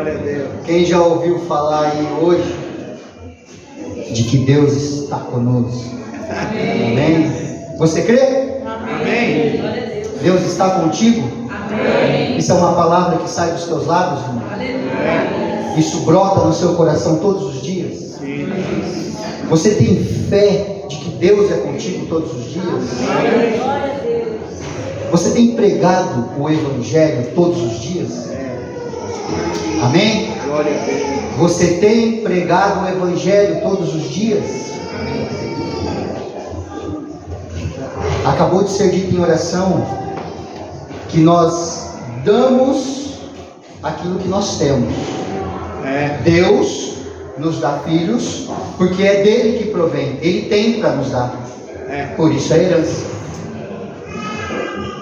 Glória a Deus. Quem já ouviu falar aí hoje de que Deus está conosco? Amém? Você crê? Amém. Deus está contigo? Amém. Isso é uma palavra que sai dos teus lábios, irmão? Isso brota no seu coração todos os dias? Sim. Você tem fé de que Deus é contigo todos os dias? Você tem pregado o Evangelho todos os dias? Amém? Glória a Deus. Você tem pregado o Evangelho todos os dias? Acabou de ser dito em oração que nós damos aquilo que nós temos. Deus nos dá filhos porque é dele que provém. Ele tem para nos dar. Por isso é herança.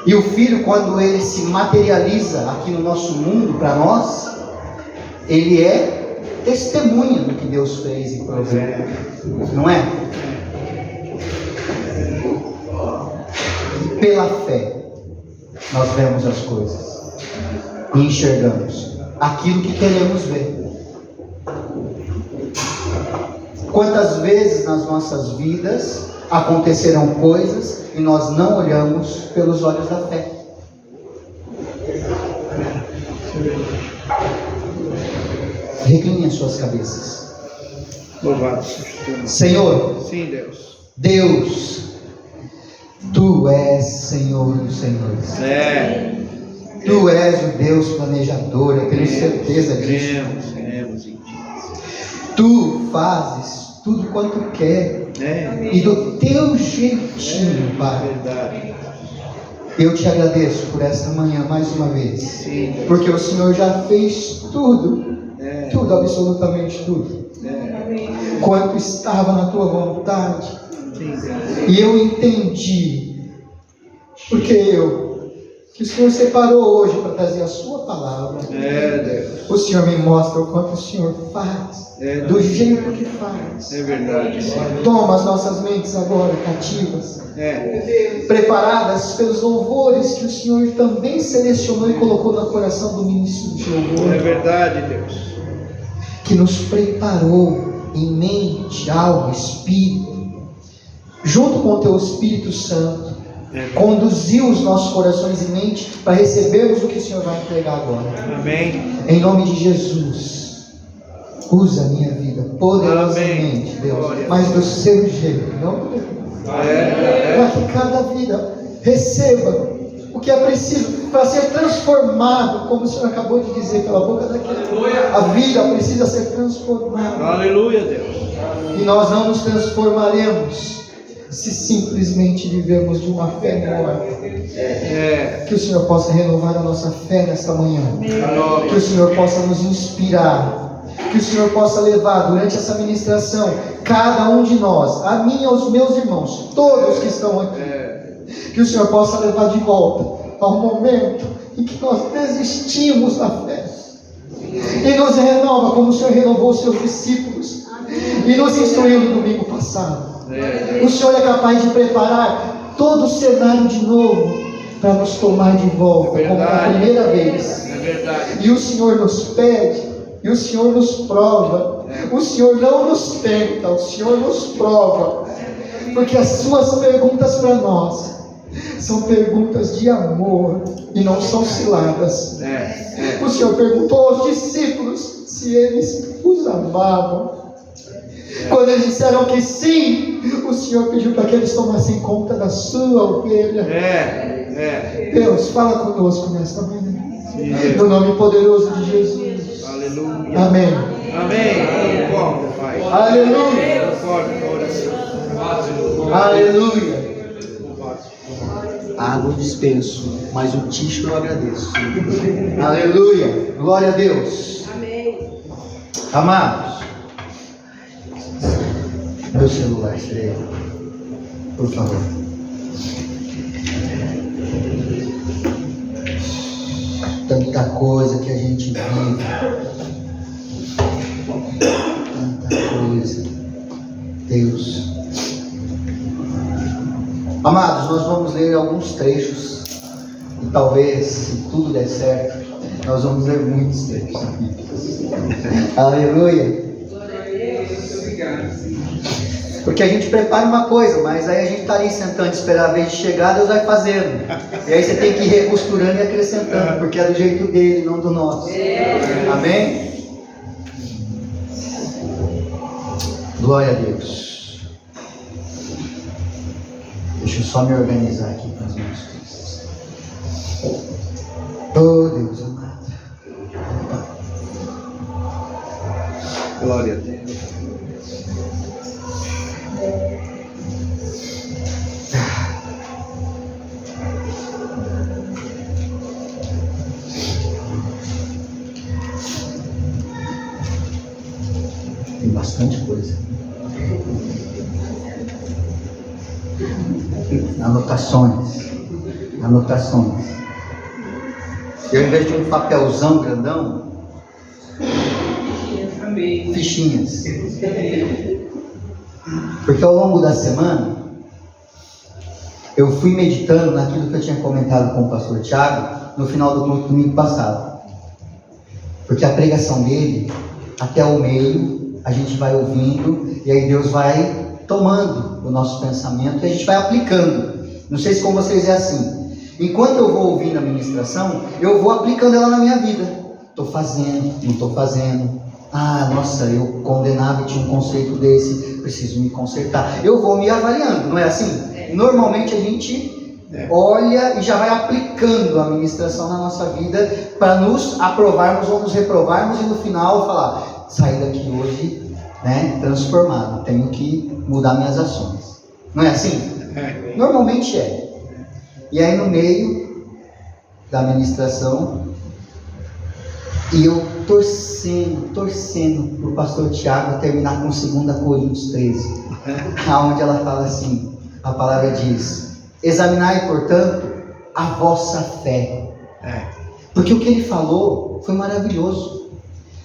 E o filho, quando ele se materializa aqui no nosso mundo para nós, ele é testemunha do que Deus fez e proveu. Não é? Pela fé nós vemos as coisas e enxergamos aquilo que queremos ver. Quantas vezes nas nossas vidas aconteceram coisas e nós não olhamos pelos olhos da fé? Reclinem as suas cabeças. Louvado seja o teu nome. Senhor, Sim, Deus. Deus, Tu és Senhor dos Senhores. Tu és o Deus planejador, eu tenho certeza disso. Cremos em Ti. Tu fazes tudo quanto quer e do teu jeitinho, Pai. Verdade. Eu te agradeço por esta manhã mais uma vez, Sim, Deus. porque o Senhor já fez tudo, tudo, absolutamente tudo, quanto estava na tua vontade. Sim, Deus. E eu entendi, porque que o Senhor separou hoje para trazer a sua palavra. Deus. O Senhor me mostra o quanto o Senhor faz, do jeito que faz. É verdade, Senhor. Toma as nossas mentes agora cativas, preparadas pelos louvores que o Senhor também selecionou e colocou no coração do ministro de louvor. É verdade, Deus. Que nos preparou em mente, alma, espírito, junto com o teu Espírito Santo, conduziu os nossos corações e mente para recebermos o que o Senhor vai entregar agora. Amém. Em nome de Jesus, usa a minha vida poderosamente, Deus, Glória. mas do seu jeito, não do meu. Para que cada vida receba o que é preciso para ser transformado, como o Senhor acabou de dizer pela boca daquele. A vida precisa ser transformada. Aleluia, Deus. E nós não nos transformaremos se simplesmente vivermos de uma fé morta. Que o Senhor possa renovar a nossa fé nesta manhã. Que o Senhor possa nos inspirar. Que o Senhor possa levar durante essa ministração cada um de nós, a mim e aos meus irmãos, todos que estão aqui. Que o Senhor possa levar de volta ao momento em que nós desistimos da fé. E nos renova como o Senhor renovou os seus discípulos. E nos instruiu no domingo passado. O Senhor é capaz de preparar todo o cenário de novo para nos tomar de volta, como a primeira vez. É verdade. E o Senhor nos pede, e o Senhor nos prova. O Senhor não nos tenta, o Senhor nos prova. Porque as suas perguntas para nós são perguntas de amor e não são ciladas. O Senhor perguntou aos discípulos se eles os amavam. Quando eles disseram que sim, o Senhor pediu para que eles tomassem conta da sua ovelha. Deus, fala conosco nesta manhã. No nome poderoso de Jesus. Aleluia. Amém. Amém. Concordo, Pai. Aleluia. Concordo com a oração. Aleluia. Água eu dispenso, mas o ticho eu agradeço. Aleluia. Glória a Deus. Amém. Amados, meu celular, estreia, por favor. Tanta coisa que a gente vive, tanta coisa, Deus. Amados, nós vamos ler alguns trechos e talvez, se tudo der certo, Nós vamos ler muitos textos bíblicos. Aleluia. Porque a gente prepara uma coisa, mas aí a gente está ali sentando, esperar a vez de chegar, Deus vai fazendo. E aí você tem que ir recosturando e acrescentando, porque é do jeito dele, não do nosso. Amém? Glória a Deus. Deixa eu só me organizar aqui com as minhas coisas. Oh, Deus amado. Glória a Deus. Tem bastante coisa. Anotações. Eu, em vez de um papelzão grandão, fichinhas. Porque ao longo da semana, eu fui meditando naquilo que eu tinha comentado com o pastor Tiago no final do culto domingo passado. Porque a pregação dele, até o meio, a gente vai ouvindo, e aí Deus vai tomando o nosso pensamento e a gente vai aplicando. Não sei se com vocês é assim. Enquanto eu vou ouvindo a ministração, eu vou aplicando ela na minha vida. Estou fazendo, não estou fazendo. Ah, nossa, eu condenava e tinha um conceito desse, preciso me consertar. Eu vou me avaliando, não é assim? Normalmente a gente olha e já vai aplicando a ministração na nossa vida para nos aprovarmos ou nos reprovarmos e no final falar, saí daqui hoje, transformado, tenho que mudar minhas ações. Não é assim? Normalmente é. E aí no meio da ministração, e eu torcendo para o pastor Tiago terminar com 2 Coríntios 13, onde ela fala assim, a palavra diz, examinai, portanto, a vossa fé. Porque o que ele falou foi maravilhoso.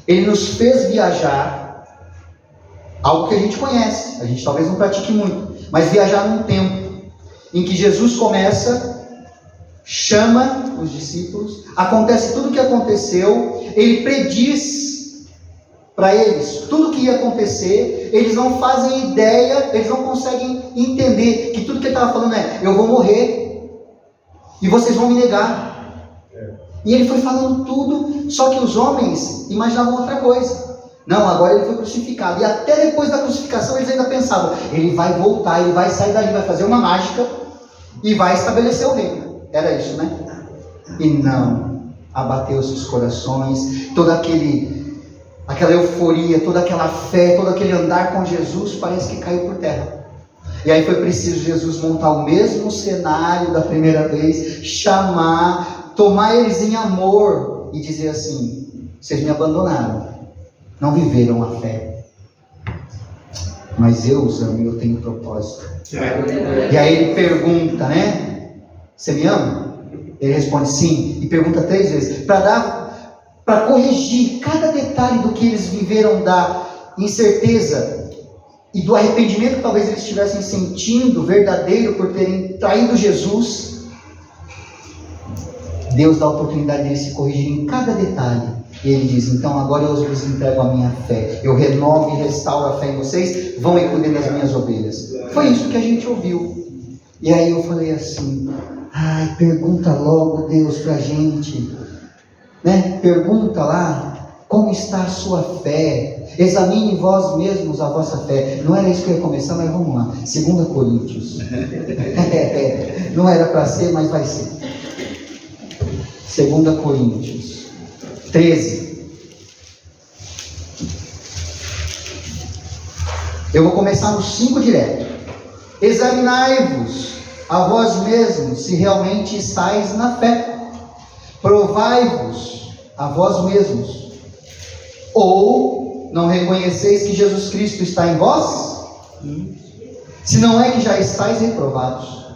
Ele nos fez viajar, algo que a gente conhece, a gente talvez não pratique muito, mas viajar num tempo em que Jesus começa, chama os discípulos, acontece tudo o que aconteceu, ele prediz para eles tudo o que ia acontecer, eles não fazem ideia, eles não conseguem entender que tudo que ele estava falando é, eu vou morrer, e vocês vão me negar. E ele foi falando tudo, só que os homens imaginavam outra coisa. Não, agora ele foi crucificado, e até depois da crucificação eles ainda pensavam, ele vai voltar, ele vai sair dali, vai fazer uma mágica, e vai estabelecer o reino. Era isso, né? E não, abateu-se os corações, toda aquela euforia, toda aquela fé, todo aquele andar com Jesus, parece que caiu por terra. E aí foi preciso Jesus montar o mesmo cenário da primeira vez, chamar, tomar eles em amor e dizer assim, vocês me abandonaram, não viveram a fé, mas eu os amo e eu tenho propósito. E aí ele pergunta, você me ama? Ele responde sim, e pergunta 3 vezes, para corrigir cada detalhe do que eles viveram da incerteza e do arrependimento que talvez eles estivessem sentindo verdadeiro por terem traído Jesus. Deus dá a oportunidade de eles se corrigirem em cada detalhe, e ele diz, então agora eu vos entrego a minha fé, eu renovo e restauro a fé em vocês, vão e cuidem das minhas ovelhas. Foi isso que a gente ouviu. E aí eu falei assim, pergunta logo, Deus, pra gente, pergunta lá, como está a sua fé, examine vós mesmos a vossa fé. Não era isso que eu ia começar, mas vamos lá, 2 Coríntios, não era para ser, mas vai ser, 2 Coríntios 13, eu vou começar no 5 direto. Examinai-vos a vós mesmos se realmente estáis na fé, provai-vos a vós mesmos, ou não reconheceis que Jesus Cristo está em vós? Se não é que já estáis reprovados,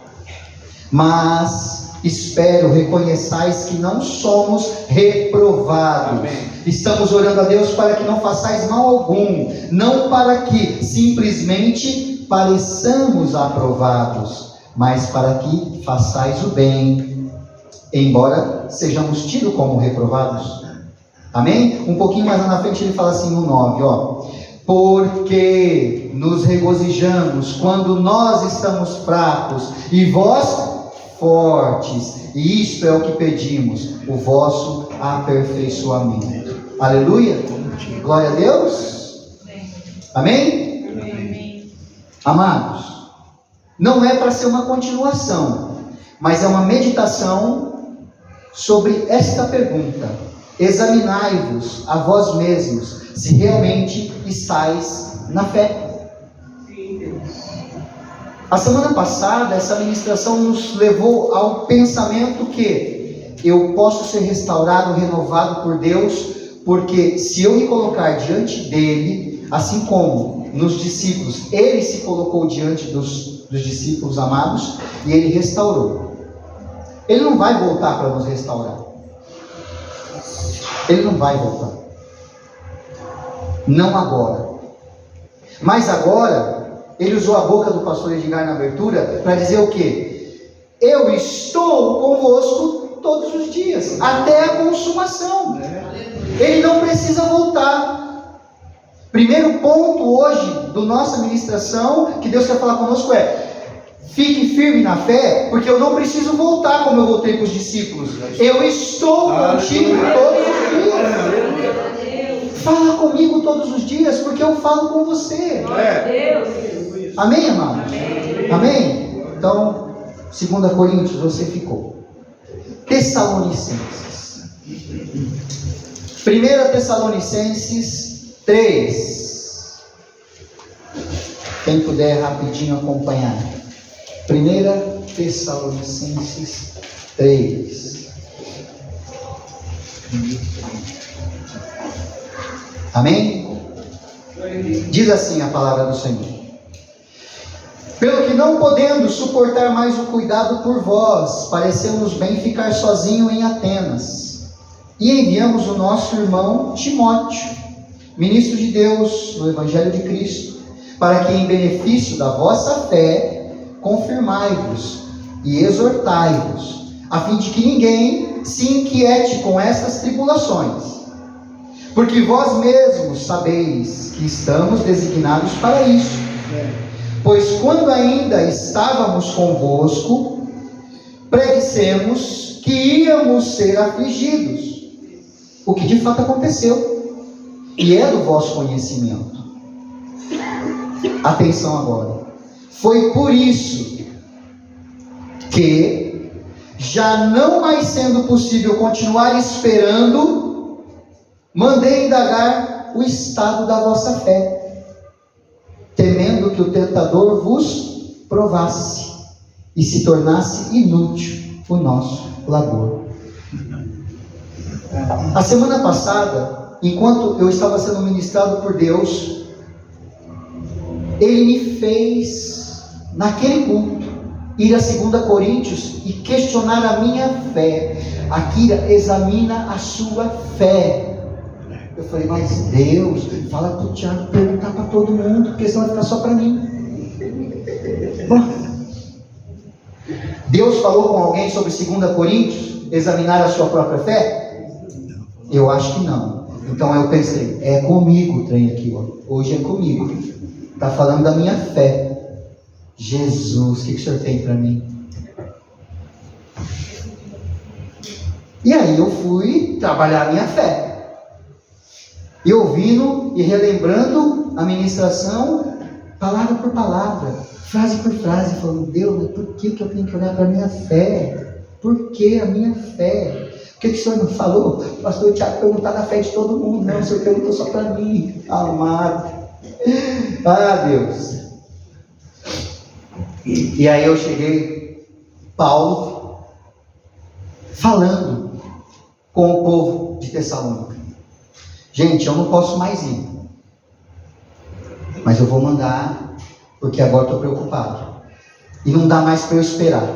mas espero reconheçais que não somos reprovados. Amém. Estamos orando a Deus para que não façais mal algum, não para que simplesmente pareçamos aprovados, mas para que façais o bem, embora sejamos tidos como reprovados. Amém? Um pouquinho mais lá na frente ele fala assim no 9, ó. Porque nos regozijamos quando nós estamos fracos e vós fortes, e isto é o que pedimos, o vosso aperfeiçoamento. Aleluia? Glória a Deus. Amém? Amém. Amados, não é para ser uma continuação, mas é uma meditação sobre esta pergunta: examinai-vos a vós mesmos, se realmente estáis na fé. A semana passada, essa ministração nos levou ao pensamento que eu posso ser restaurado, renovado por Deus, porque se eu me colocar diante dele, assim como nos discípulos, ele se colocou diante dos discípulos amados e ele restaurou. Ele não vai voltar para nos restaurar. Ele não vai voltar. Não agora. Mas agora, ele usou a boca do pastor Edgar na abertura para dizer o quê? Eu estou convosco todos os dias, até a consumação. Ele não precisa voltar. Primeiro ponto hoje do nossa ministração, que Deus quer falar conosco é: fique firme na fé, porque eu não preciso voltar como eu voltei com os discípulos. Eu estou contigo todos os dias. Fala comigo todos os dias, porque eu falo com você. Amém, amados? Amém? Então, 2 Coríntios, você ficou. Tessalonicenses. 1 Tessalonicenses 3. Quem puder rapidinho acompanhar. 1 Tessalonicenses 3. Amém? Diz assim a palavra do Senhor: pelo que não podendo suportar mais o cuidado por vós, pareceu-nos bem ficar sozinho em Atenas, e enviamos o nosso irmão Timóteo, ministro de Deus no Evangelho de Cristo, para que em benefício da vossa fé confirmai-vos e exortai-vos, a fim de que ninguém se inquiete com estas tribulações, porque vós mesmos sabeis que estamos designados para isso. Pois quando ainda estávamos convosco, predissemos que íamos ser afligidos, o que de fato aconteceu, e é do vosso conhecimento. Atenção agora. Foi por isso que, já não mais sendo possível continuar esperando, mandei indagar o estado da vossa fé, temendo que o tentador vos provasse e se tornasse inútil o nosso labor. A semana passada, enquanto eu estava sendo ministrado por Deus, Ele me fez, naquele culto, ir a 2 Coríntios e questionar a minha fé. Akira, examina a sua fé. Eu falei, mas Deus, fala para o Tiago perguntar para todo mundo, porque senão vai ficar só para mim. Bom, Deus falou com alguém sobre 2 Coríntios, examinar a sua própria fé? Eu acho que não. Então eu pensei, é comigo o trem aqui, ó. Hoje é comigo. Está falando da minha fé. Jesus, o que o Senhor tem para mim? E aí eu fui trabalhar a minha fé. E ouvindo e relembrando a ministração, palavra por palavra, frase por frase, falando, Deus, por que eu tenho que olhar para a minha fé? Por que a minha fé? Por que o Senhor não falou? O pastor Tiago perguntar da fé de todo mundo. Não, o Senhor perguntou só para mim. Amado. Ah, Deus. E aí eu cheguei, Paulo, falando com o povo de Tessalônica. Gente, eu não posso mais ir, mas eu vou mandar, porque agora estou preocupado, e não dá mais para eu esperar.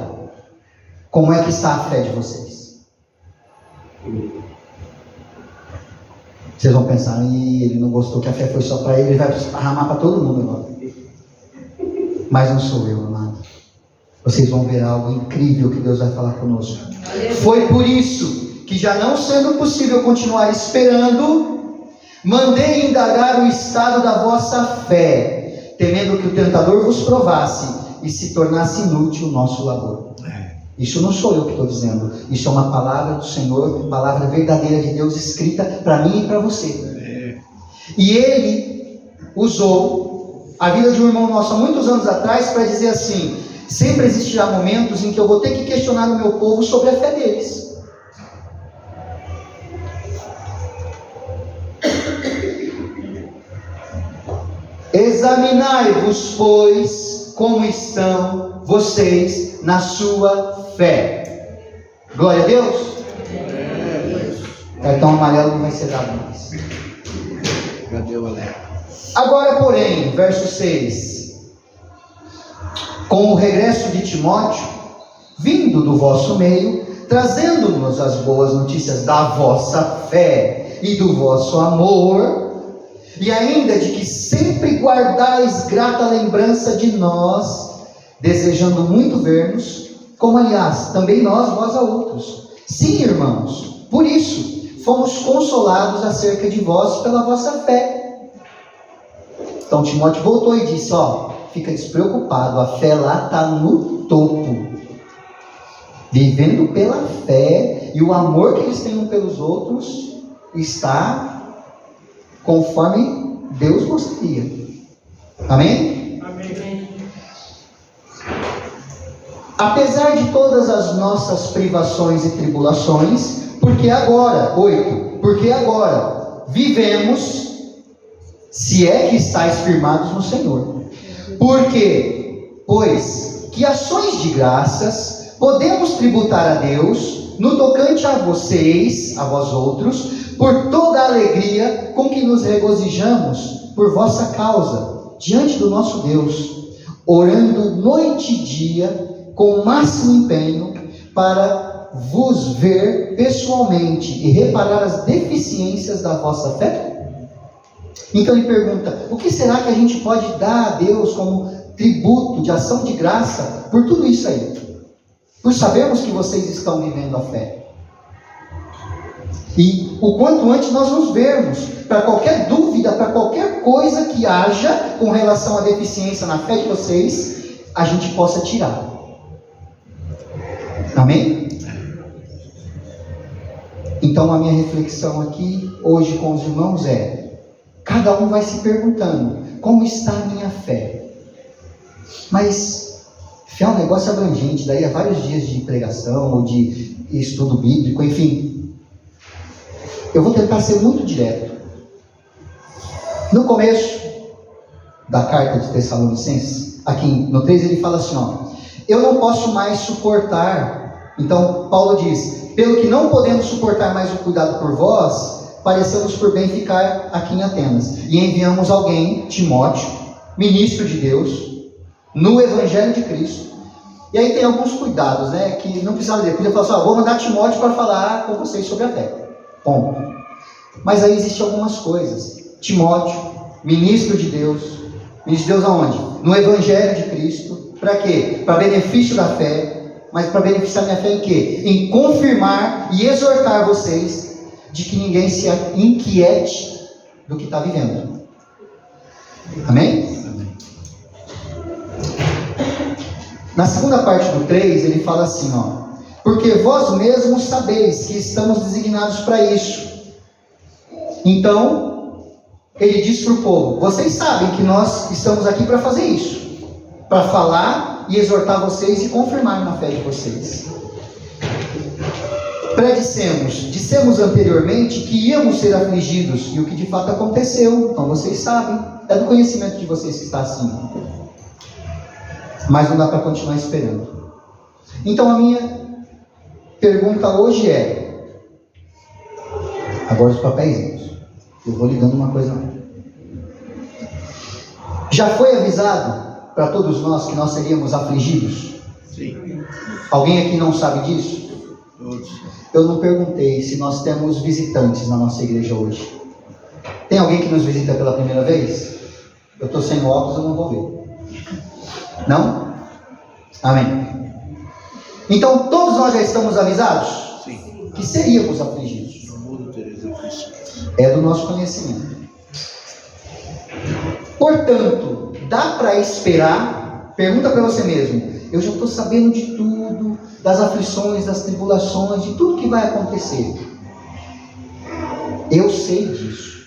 Como é que está a fé de vocês? Vocês vão pensar, ele não gostou que a fé foi só para ele vai esparramar para todo mundo agora. Mas não sou eu, amado. vocês vão ver algo incrível que Deus vai falar conosco. Foi por isso que, já não sendo possível continuar esperando, mandei indagar o estado da vossa fé, temendo que o tentador vos provasse e se tornasse inútil o nosso labor. Isso não sou eu que estou dizendo, isso é uma palavra do Senhor, palavra verdadeira de Deus, escrita para mim e para você. E Ele usou a vida de um irmão nosso há muitos anos atrás para dizer assim: sempre existirá momentos em que eu vou ter que questionar o meu povo sobre a fé deles. Examinai-vos, pois, como estão vocês na sua fé. Glória a Deus. Cartão amarelo não vai ser dado mais. Cadê o alerta? Agora, porém, verso 6: com o regresso de Timóteo, vindo do vosso meio, trazendo-nos as boas notícias da vossa fé e do vosso amor, e ainda de que sempre guardais grata lembrança de nós, desejando muito ver-nos, como aliás também nós vós a outros. Sim, irmãos, por isso fomos consolados acerca de vós pela vossa fé. Então Timóteo voltou e disse: fica despreocupado, a fé lá está no topo, vivendo pela fé, e o amor que eles têm um pelos outros está conforme Deus gostaria. Amém? Amém. Apesar de todas as nossas privações e tribulações, porque agora vivemos, se é que estáis firmados no Senhor. Porque, pois, que ações de graças podemos tributar a Deus no tocante a vocês, a vós outros, por toda a alegria com que nos regozijamos por vossa causa, diante do nosso Deus, orando noite e dia, com o máximo empenho, para vos ver pessoalmente e reparar as deficiências da vossa fé? Então ele pergunta: o que será que a gente pode dar a Deus como tributo de ação de graça por tudo isso aí? Por sabermos que vocês estão vivendo a fé. E o quanto antes nós nos vermos, para qualquer dúvida, para qualquer coisa que haja com relação à deficiência na fé de vocês, a gente possa tirar. Amém? Então a minha reflexão aqui hoje com os irmãos é: cada um vai se perguntando, como está a minha fé? Mas fé é um negócio abrangente, daí a vários dias de pregação ou de estudo bíblico, enfim. Eu vou tentar ser muito direto. No começo da carta de Tessalonicenses, aqui no 3 ele fala assim, eu não posso mais suportar. Então Paulo diz: pelo que não podemos suportar mais o cuidado por vós, parecemos por bem ficar aqui em Atenas. E enviamos alguém, Timóteo, ministro de Deus, no Evangelho de Cristo. E aí tem alguns cuidados, que não precisava dizer. Podia falar vou mandar Timóteo para falar com vocês sobre a fé. Ponto. Mas aí existem algumas coisas. Timóteo, ministro de Deus aonde? No Evangelho de Cristo. Para quê? Para benefício da fé. Mas para beneficiar minha fé em quê? Em confirmar e exortar vocês de que ninguém se inquiete do que está vivendo. Amém? Amém. Na segunda parte do 3 ele fala assim, porque vós mesmos sabeis que estamos designados para isso. Então, ele diz para o povo: vocês sabem que nós estamos aqui para fazer isso, para falar e exortar vocês e confirmar na fé de vocês. Dissemos anteriormente que íamos ser afligidos, e o que de fato aconteceu. Então vocês sabem, é do conhecimento de vocês que está assim. Mas não dá para continuar esperando. Então a minha pergunta hoje é, agora os papéis, eu vou lhe dando uma coisa. Já foi avisado para todos nós que nós seríamos afligidos? Sim. Alguém aqui não sabe disso? Todos. Eu não perguntei se nós temos visitantes na nossa igreja hoje. Tem alguém que nos visita pela primeira vez? Eu estou sem óculos, eu não vou ver. Não? Amém. Então todos nós já estamos avisados Sim. que seríamos afligidos. No mundo tereis aflições. É do nosso conhecimento. Portanto, dá para esperar? Pergunta para você mesmo. Eu já estou sabendo de tudo, das aflições, das tribulações, de tudo que vai acontecer. Eu sei disso.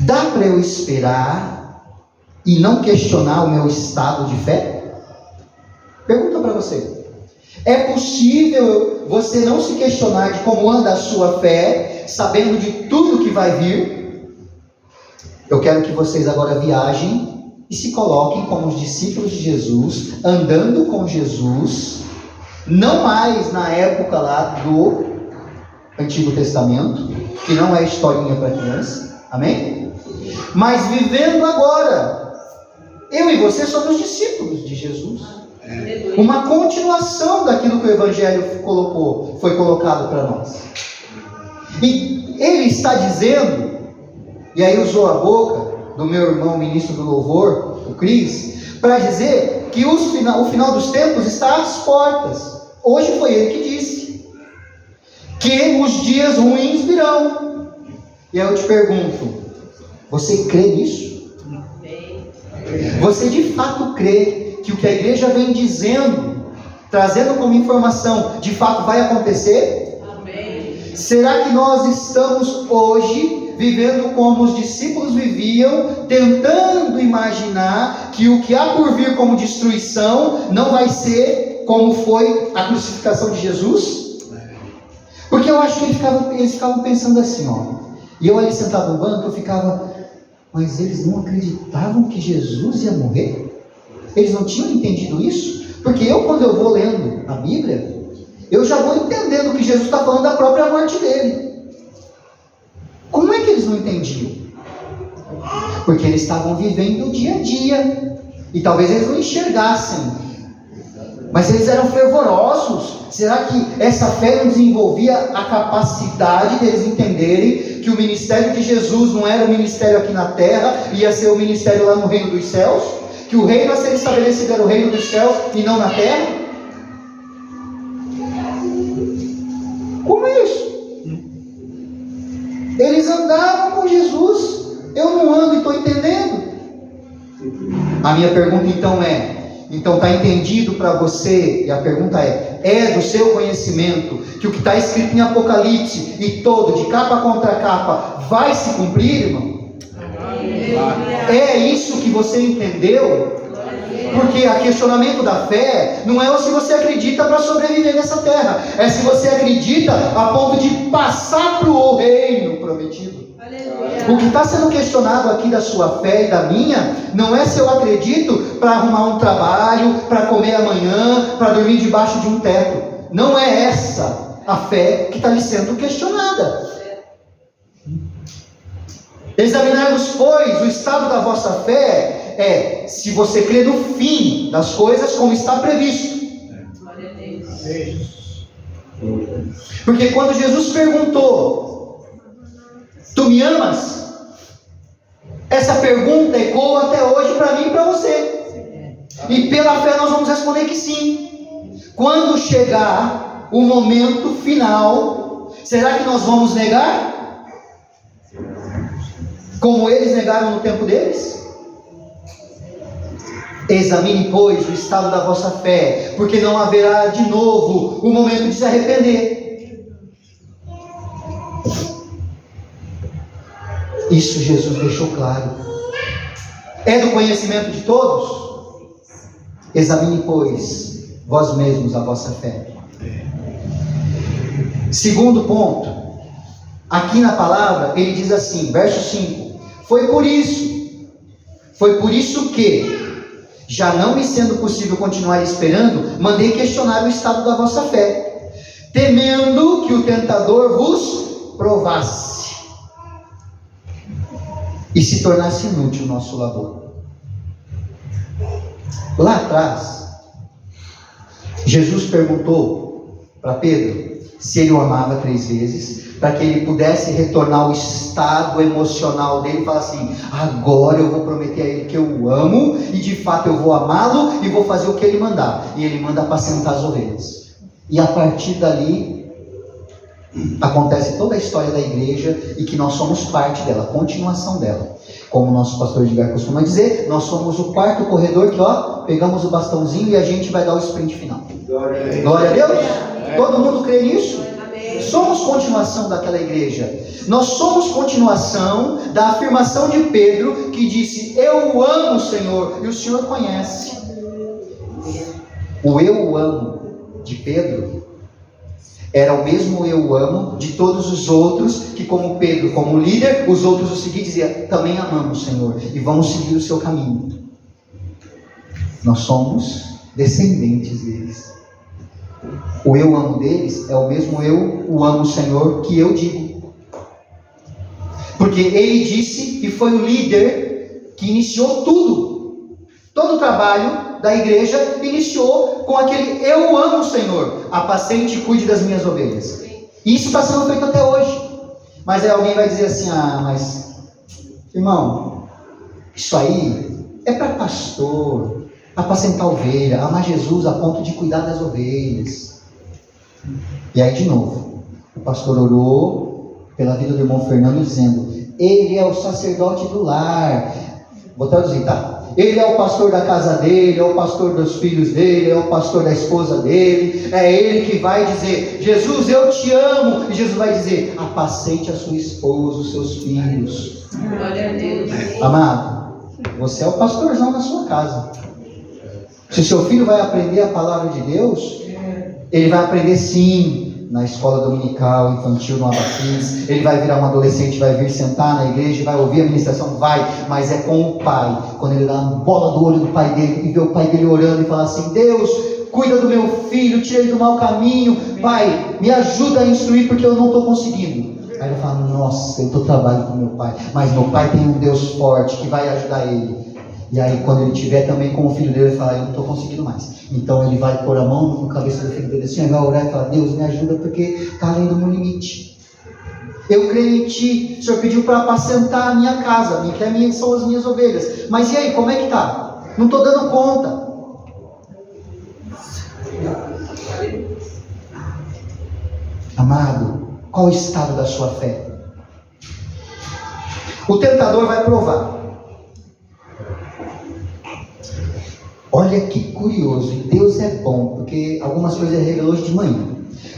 Dá para eu esperar e não questionar o meu estado de fé? Pergunta para você. É possível você não se questionar de como anda a sua fé, sabendo de tudo que vai vir? Eu quero que vocês agora viajem e se coloquem como os discípulos de Jesus, andando com Jesus, não mais na época lá do Antigo Testamento, que não é historinha para criança, amém? Mas vivendo agora. Eu e você somos discípulos de Jesus. Uma continuação daquilo que o Evangelho foi colocado para nós. E ele está dizendo, e aí usou a boca do meu irmão ministro do louvor, o Cris, para dizer que o final dos tempos está às portas. Hoje foi ele que disse que os dias ruins virão. E aí eu te pergunto, você crê nisso? Você de fato crê que o que a igreja vem dizendo, trazendo como informação, de fato vai acontecer? Amém. Será que nós estamos hoje vivendo como os discípulos viviam, tentando imaginar que o que há por vir como destruição não vai ser como foi a crucificação de Jesus? Porque eu acho que eles ficavam pensando assim, ó. E eu ali sentado no banco, eu ficava, mas eles não acreditavam que Jesus ia morrer? Eles não tinham entendido isso? Porque eu, quando eu vou lendo a Bíblia, eu já vou entendendo que Jesus está falando da própria morte dele. Como é que eles não entendiam? Porque eles estavam vivendo o dia a dia. E talvez eles não enxergassem. Mas eles eram fervorosos. Será que essa fé não desenvolvia a capacidade deles entenderem que o ministério de Jesus não era o ministério aqui na terra, ia ser o ministério lá no reino dos céus? Que o reino a ser estabelecido era o reino dos céus e não na terra? Como é isso? Eles andavam com Jesus. Eu não ando e estou entendendo. A minha pergunta então então está entendido para você? E a pergunta é do seu conhecimento que o que está escrito em Apocalipse e todo, de capa contra capa, vai se cumprir, irmão? É isso que você entendeu? Porque o questionamento da fé não é se você acredita para sobreviver nessa terra, é se você acredita a ponto de passar para o reino prometido. O que está sendo questionado aqui da sua fé e da minha, não é se eu acredito para arrumar um trabalho, para comer amanhã, para dormir debaixo de um teto. Não é essa a fé que está lhe sendo questionada. Examinai-vos, pois, o estado da vossa fé é se você crê no fim das coisas como está previsto. Porque quando Jesus perguntou, tu me amas? Essa pergunta ecoa até hoje para mim e para você. E pela fé nós vamos responder que sim. Quando chegar o momento final, será que nós vamos negar? Como eles negaram no tempo deles? Examine, pois, o estado da vossa fé, porque não haverá de novo o momento de se arrepender. Isso Jesus deixou claro. É do conhecimento de todos? Examine, pois, vós mesmos a vossa fé. Segundo ponto, aqui na palavra, ele diz assim, verso 5, foi por isso que, já não me sendo possível continuar esperando, mandei questionar o estado da vossa fé, temendo que o tentador vos provasse e se tornasse inútil o nosso labor. Lá atrás, Jesus perguntou para Pedro se ele o amava 3 vezes, para que ele pudesse retornar ao estado emocional dele e falar assim: agora eu vou prometer a ele que eu o amo, e de fato eu vou amá-lo, e vou fazer o que ele mandar. E ele manda apacentar as ovelhas. E a partir dali, acontece toda a história da igreja, e que nós somos parte dela, continuação dela. Como o nosso pastor Edgar costuma dizer, nós somos o quarto corredor que, pegamos o bastãozinho e a gente vai dar o sprint final. Glória a Deus! Todo mundo crê nisso? Somos continuação daquela igreja. Nós somos continuação da afirmação de Pedro, que disse: eu amo o Senhor, e o Senhor conhece. O eu amo de Pedro era o mesmo eu amo de todos os outros, que como Pedro, como líder, os outros o seguiam e diziam: também amamos o Senhor e vamos seguir o seu caminho. Nós somos descendentes deles. O eu amo deles é o mesmo eu o amo o Senhor que eu digo. Porque ele disse, e foi o líder que iniciou tudo. Todo o trabalho da igreja iniciou com aquele: eu amo o Senhor, apacente e cuide das minhas ovelhas. E isso está sendo feito até hoje. Mas aí alguém vai dizer assim: mas irmão, isso aí é para pastor, apacentar ovelha, amar Jesus a ponto de cuidar das ovelhas. E aí de novo, o pastor orou pela vida do irmão Fernando, dizendo: ele é o sacerdote do lar. Vou traduzir, tá? Ele é o pastor da casa dele, é o pastor dos filhos dele, é o pastor da esposa dele. É ele que vai dizer: Jesus, eu te amo. E Jesus vai dizer: apacente a sua esposa, os seus filhos. Glória a Deus. Amado, você é o pastorzão da sua casa. Se seu filho vai aprender a palavra de Deus, ele vai aprender sim na escola dominical, infantil, no Abaquins. Ele vai virar um adolescente, vai vir sentar na igreja, vai ouvir a ministração, vai, mas é com o pai. Quando ele dá a bola do olho do pai dele e vê o pai dele orando e fala assim: Deus, cuida do meu filho, tira ele do mau caminho, pai, me ajuda a instruir porque eu não estou conseguindo. Aí ele fala: nossa, eu estou trabalhando com meu pai, mas meu pai tem um Deus forte que vai ajudar ele. E aí quando ele tiver também com o filho dele, ele fala: eu não estou conseguindo mais. Então ele vai pôr a mão na cabeça do filho dele assim, ele vai orar e falar: Deus, me ajuda porque está além do meu limite. Eu creio em ti, o Senhor pediu para apacentar a minha casa, que são as minhas ovelhas. Mas e aí, como é que está? Não estou dando conta. Amado, qual o estado da sua fé? O tentador vai provar. Olha que curioso, e Deus é bom, porque algumas coisas ele revelou hoje de manhã.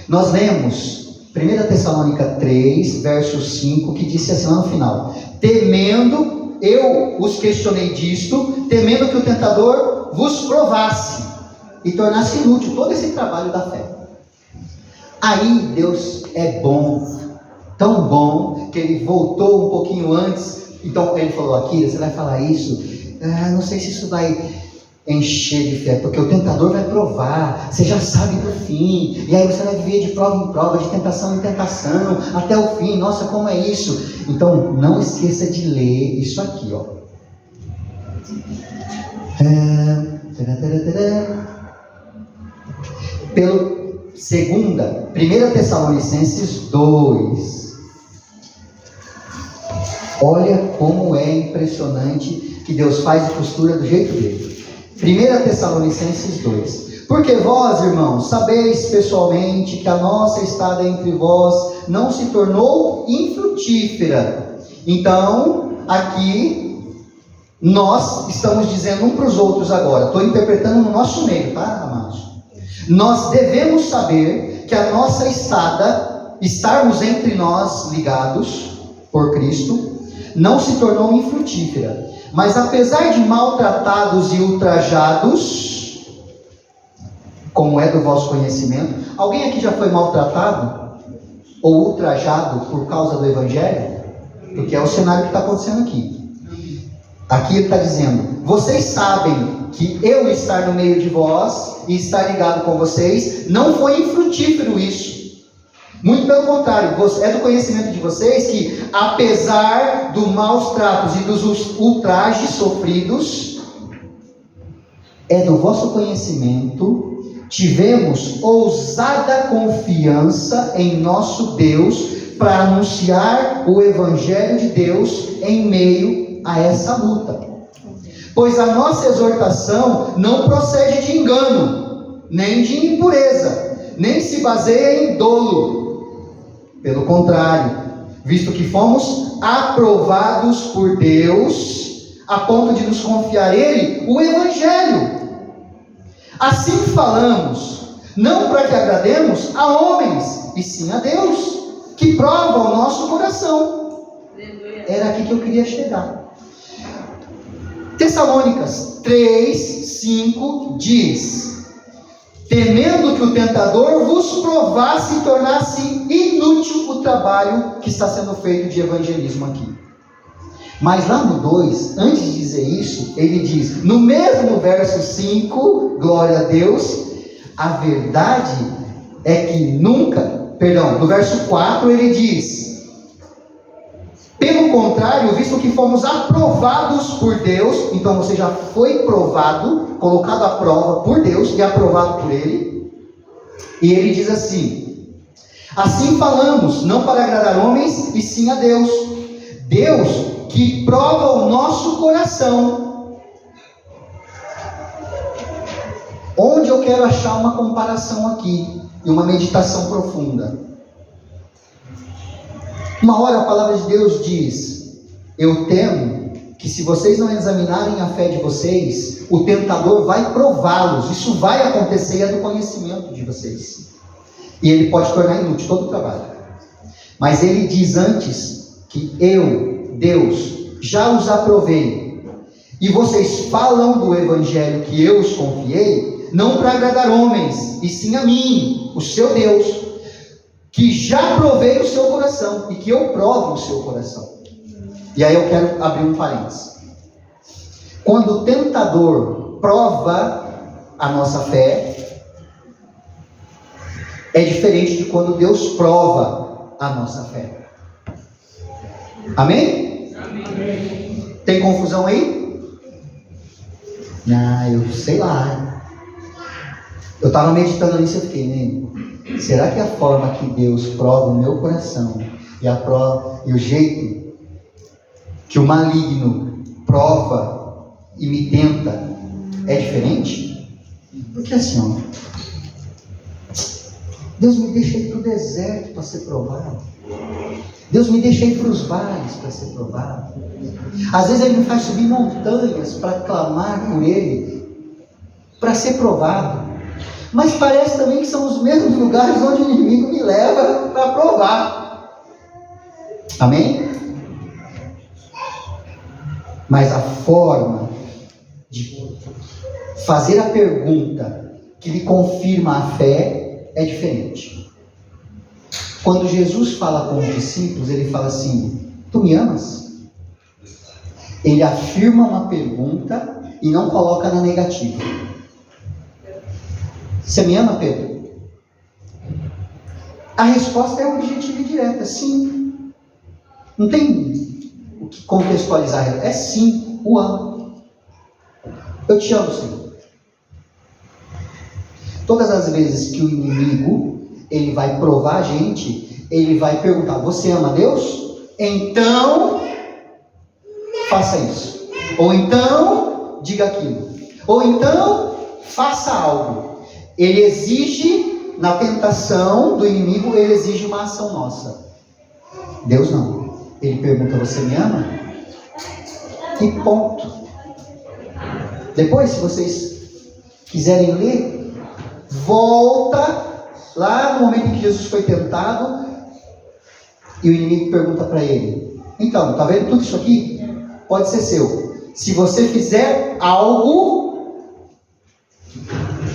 Nós lemos 1 Tessalônica 3, verso 5, que disse assim lá no final: temendo, eu os questionei disto, temendo que o tentador vos provasse e tornasse inútil todo esse trabalho da fé. Aí Deus é bom, tão bom, que ele voltou um pouquinho antes. Então ele falou: aqui, você vai falar isso? Não sei se isso vai encher de fé, porque o tentador vai provar, você já sabe do fim, e aí você vai viver de prova em prova, de tentação em tentação, até o fim. Nossa, como é isso? Então não esqueça de ler isso aqui, pelo 1 Tessalonicenses 2. Olha como é impressionante que Deus faz e costura do jeito dele. 1 Tessalonicenses 2. Porque vós, irmãos, sabeis pessoalmente que a nossa estada entre vós não se tornou infrutífera. Então, aqui, nós estamos dizendo um para os outros agora. Estou interpretando no nosso meio, tá, amados? Nós devemos saber que a nossa estada, estarmos entre nós ligados por Cristo, não se tornou infrutífera. Mas apesar de maltratados e ultrajados, como é do vosso conhecimento, alguém aqui já foi maltratado ou ultrajado por causa do Evangelho? Porque é o cenário que está acontecendo aqui. Aqui ele está dizendo: vocês sabem que eu estar no meio de vós e estar ligado com vocês, não foi infrutífero isso. Muito pelo contrário, é do conhecimento de vocês que, apesar dos maus tratos e dos ultrajes sofridos, é do vosso conhecimento, tivemos ousada confiança em nosso Deus, para anunciar o Evangelho de Deus em meio a essa luta. Pois a nossa exortação não procede de engano, nem de impureza, nem se baseia em dolo. Pelo contrário, visto que fomos aprovados por Deus, a ponto de nos confiar Ele o Evangelho. Assim falamos, não para que agrademos a homens, e sim a Deus, que prova o nosso coração. Era aqui que eu queria chegar. Tessalônicas 3:5 diz: temendo que o tentador vos provasse e tornasse inútil o trabalho que está sendo feito de evangelismo aqui. Mas lá no 2, antes de dizer isso, ele diz, no mesmo verso 5, glória a Deus, a verdade é que no verso 4 ele diz, pelo contrário, visto que fomos aprovados por Deus, então você já foi provado, colocado à prova por Deus e aprovado por Ele, e ele diz assim falamos, não para agradar homens, e sim a Deus, Deus que prova o nosso coração. Onde eu quero achar uma comparação aqui, e uma meditação profunda. Uma hora a palavra de Deus diz, eu temo que se vocês não examinarem a fé de vocês, o tentador vai prová-los, isso vai acontecer, é do conhecimento de vocês, e ele pode tornar inútil todo o trabalho. Mas ele diz antes, que eu, Deus, já os aprovei, e vocês falam do evangelho que eu os confiei, não para agradar homens, e sim a mim, o seu Deus, que já provei o seu coração, e que eu provo o seu coração. E aí eu quero abrir um parênteses. Quando o tentador prova a nossa fé, é diferente de quando Deus prova a nossa fé. Amém? Amém. Tem confusão aí? Eu sei lá. Eu estava meditando nisso e fiquei, né? Será que a forma que Deus prova o meu coração e o jeito que o maligno prova e me tenta é diferente? Porque assim, Deus me deixa ir para o deserto para ser provado. Deus me deixa ir para os vales para ser provado. Às vezes Ele me faz subir montanhas para clamar por Ele, para ser provado. Mas parece também que são os mesmos lugares onde o inimigo me leva para provar. Amém? Mas a forma de fazer a pergunta que lhe confirma a fé é diferente. Quando Jesus fala com os discípulos, ele fala assim, tu me amas? Ele afirma uma pergunta e não coloca na negativa. Você me ama, Pedro? A resposta é objetiva e direta, sim. Não tem o que contextualizar, é sim, o amo. Eu te amo, Senhor. Todas as vezes que o inimigo, ele vai provar a gente, ele vai perguntar, você ama Deus? Então, faça isso. Ou então, diga aquilo. Ou então, faça algo. Ele exige, na tentação do inimigo, ele exige uma ação nossa. Deus não. Ele pergunta, você me ama? E ponto. Depois, se vocês quiserem ler, volta lá no momento em que Jesus foi tentado, e o inimigo pergunta para ele, então, está vendo tudo isso aqui? Pode ser seu. Se você fizer algo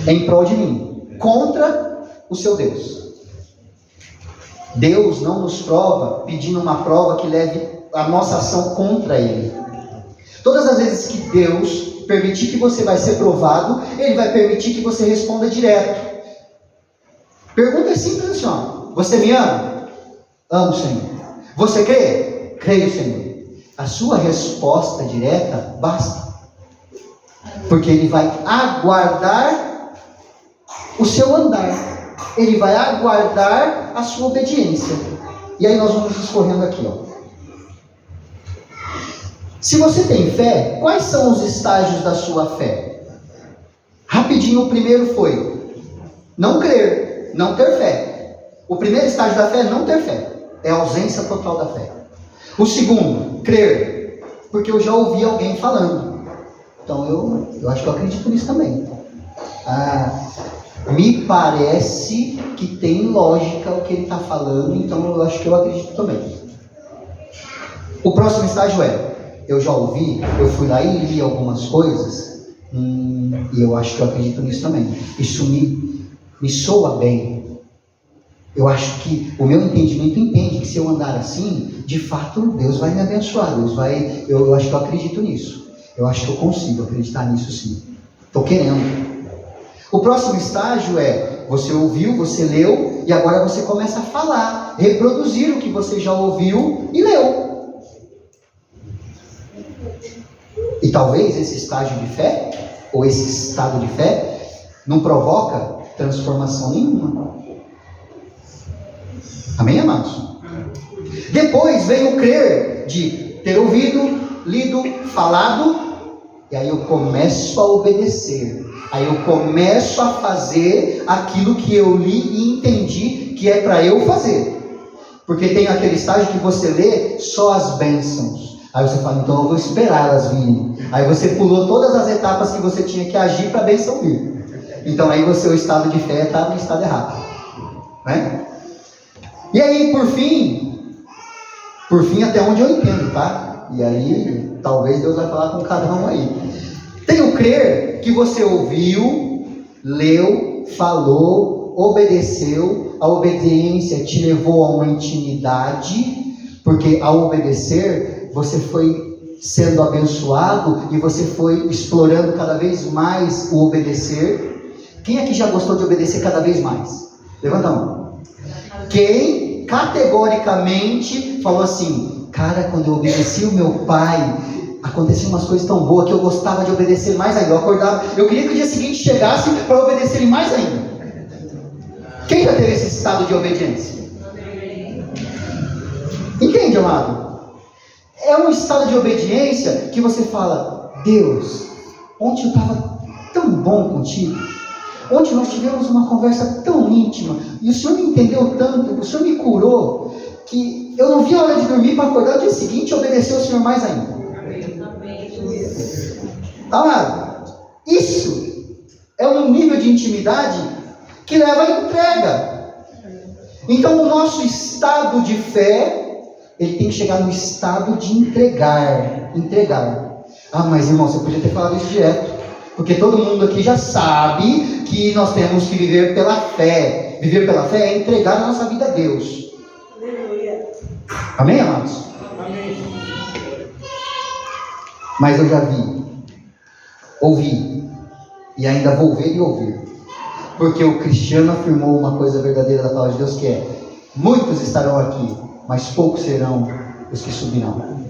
em prol de mim, contra o seu Deus. Deus não nos prova pedindo uma prova que leve a nossa ação contra Ele. Todas as vezes que Deus permitir que você vai ser provado, Ele vai permitir que você responda direto. Pergunta é simples assim, você me ama? Amo, Senhor. Você crê? Creio, Senhor. A sua resposta direta basta. Porque Ele vai aguardar o seu andar. Ele vai aguardar a sua obediência. E aí nós vamos escorrendo aqui, ó. Se você tem fé, quais são os estágios da sua fé? Rapidinho, o primeiro foi não crer, não ter fé. O primeiro estágio da fé é não ter fé. É a ausência total da fé. O segundo, crer, porque eu já ouvi alguém falando. Então eu acho que eu acredito nisso também. Me parece que tem lógica o que ele está falando, então eu acho que eu acredito também. O próximo estágio é, eu já ouvi, eu fui lá e li algumas coisas, e eu acho que eu acredito nisso também. Isso me soa bem. Eu acho que o meu entendimento entende que se eu andar assim, de fato Deus vai me abençoar. Eu acho que eu acredito nisso. Eu acho que eu consigo acreditar nisso sim. Estou querendo. O próximo estágio é, você ouviu, você leu, e agora você começa a falar, reproduzir o que você já ouviu e leu. E talvez esse estágio de fé, ou esse estado de fé, não provoca transformação nenhuma. Amém, amados? Depois vem o crer de ter ouvido, lido, falado, e aí eu começo a obedecer. Aí eu começo a fazer aquilo que eu li e entendi que é para eu fazer. Porque tem aquele estágio que você lê só as bênçãos. Aí você fala, então eu vou esperar elas virem. Aí você pulou todas as etapas que você tinha que agir para a bênção vir. Então aí o estado de fé está no estado errado. Né? E aí, por fim até onde eu entendo, tá? E aí, talvez Deus vai falar com cada um aí. Tem o crer que você ouviu, leu, falou, obedeceu. A obediência te levou a uma intimidade, porque ao obedecer, você foi sendo abençoado e você foi explorando cada vez mais o obedecer. Quem aqui já gostou de obedecer cada vez mais? Levanta a mão. Quem categoricamente falou assim, cara, quando eu obedeci o meu pai, aconteciam umas coisas tão boas que eu gostava de obedecer mais ainda. Eu acordava, eu queria que o dia seguinte chegasse para obedecer ele mais ainda. Quem já teve esse estado de obediência? Entende, amado? É um estado de obediência que você fala, Deus, ontem eu estava tão bom contigo. Ontem nós tivemos uma conversa tão íntima, e o Senhor me entendeu tanto, o Senhor me curou, que eu não vi a hora de dormir para acordar no dia seguinte e obedecer ao Senhor mais ainda. Amado, isso é um nível de intimidade que leva à entrega. Então o nosso estado de fé, ele tem que chegar no estado de entregar. Ah, mas irmão, você podia ter falado isso direto. Porque todo mundo aqui já sabe que nós temos que viver pela fé. Viver pela fé é entregar a nossa vida a Deus. Aleluia. Amém, amados? Amém. Mas eu já vi, ouvi, e ainda vou ver e ouvir. Porque o Cristiano afirmou uma coisa verdadeira da palavra de Deus, que é, muitos estarão aqui, mas poucos serão os que subirão.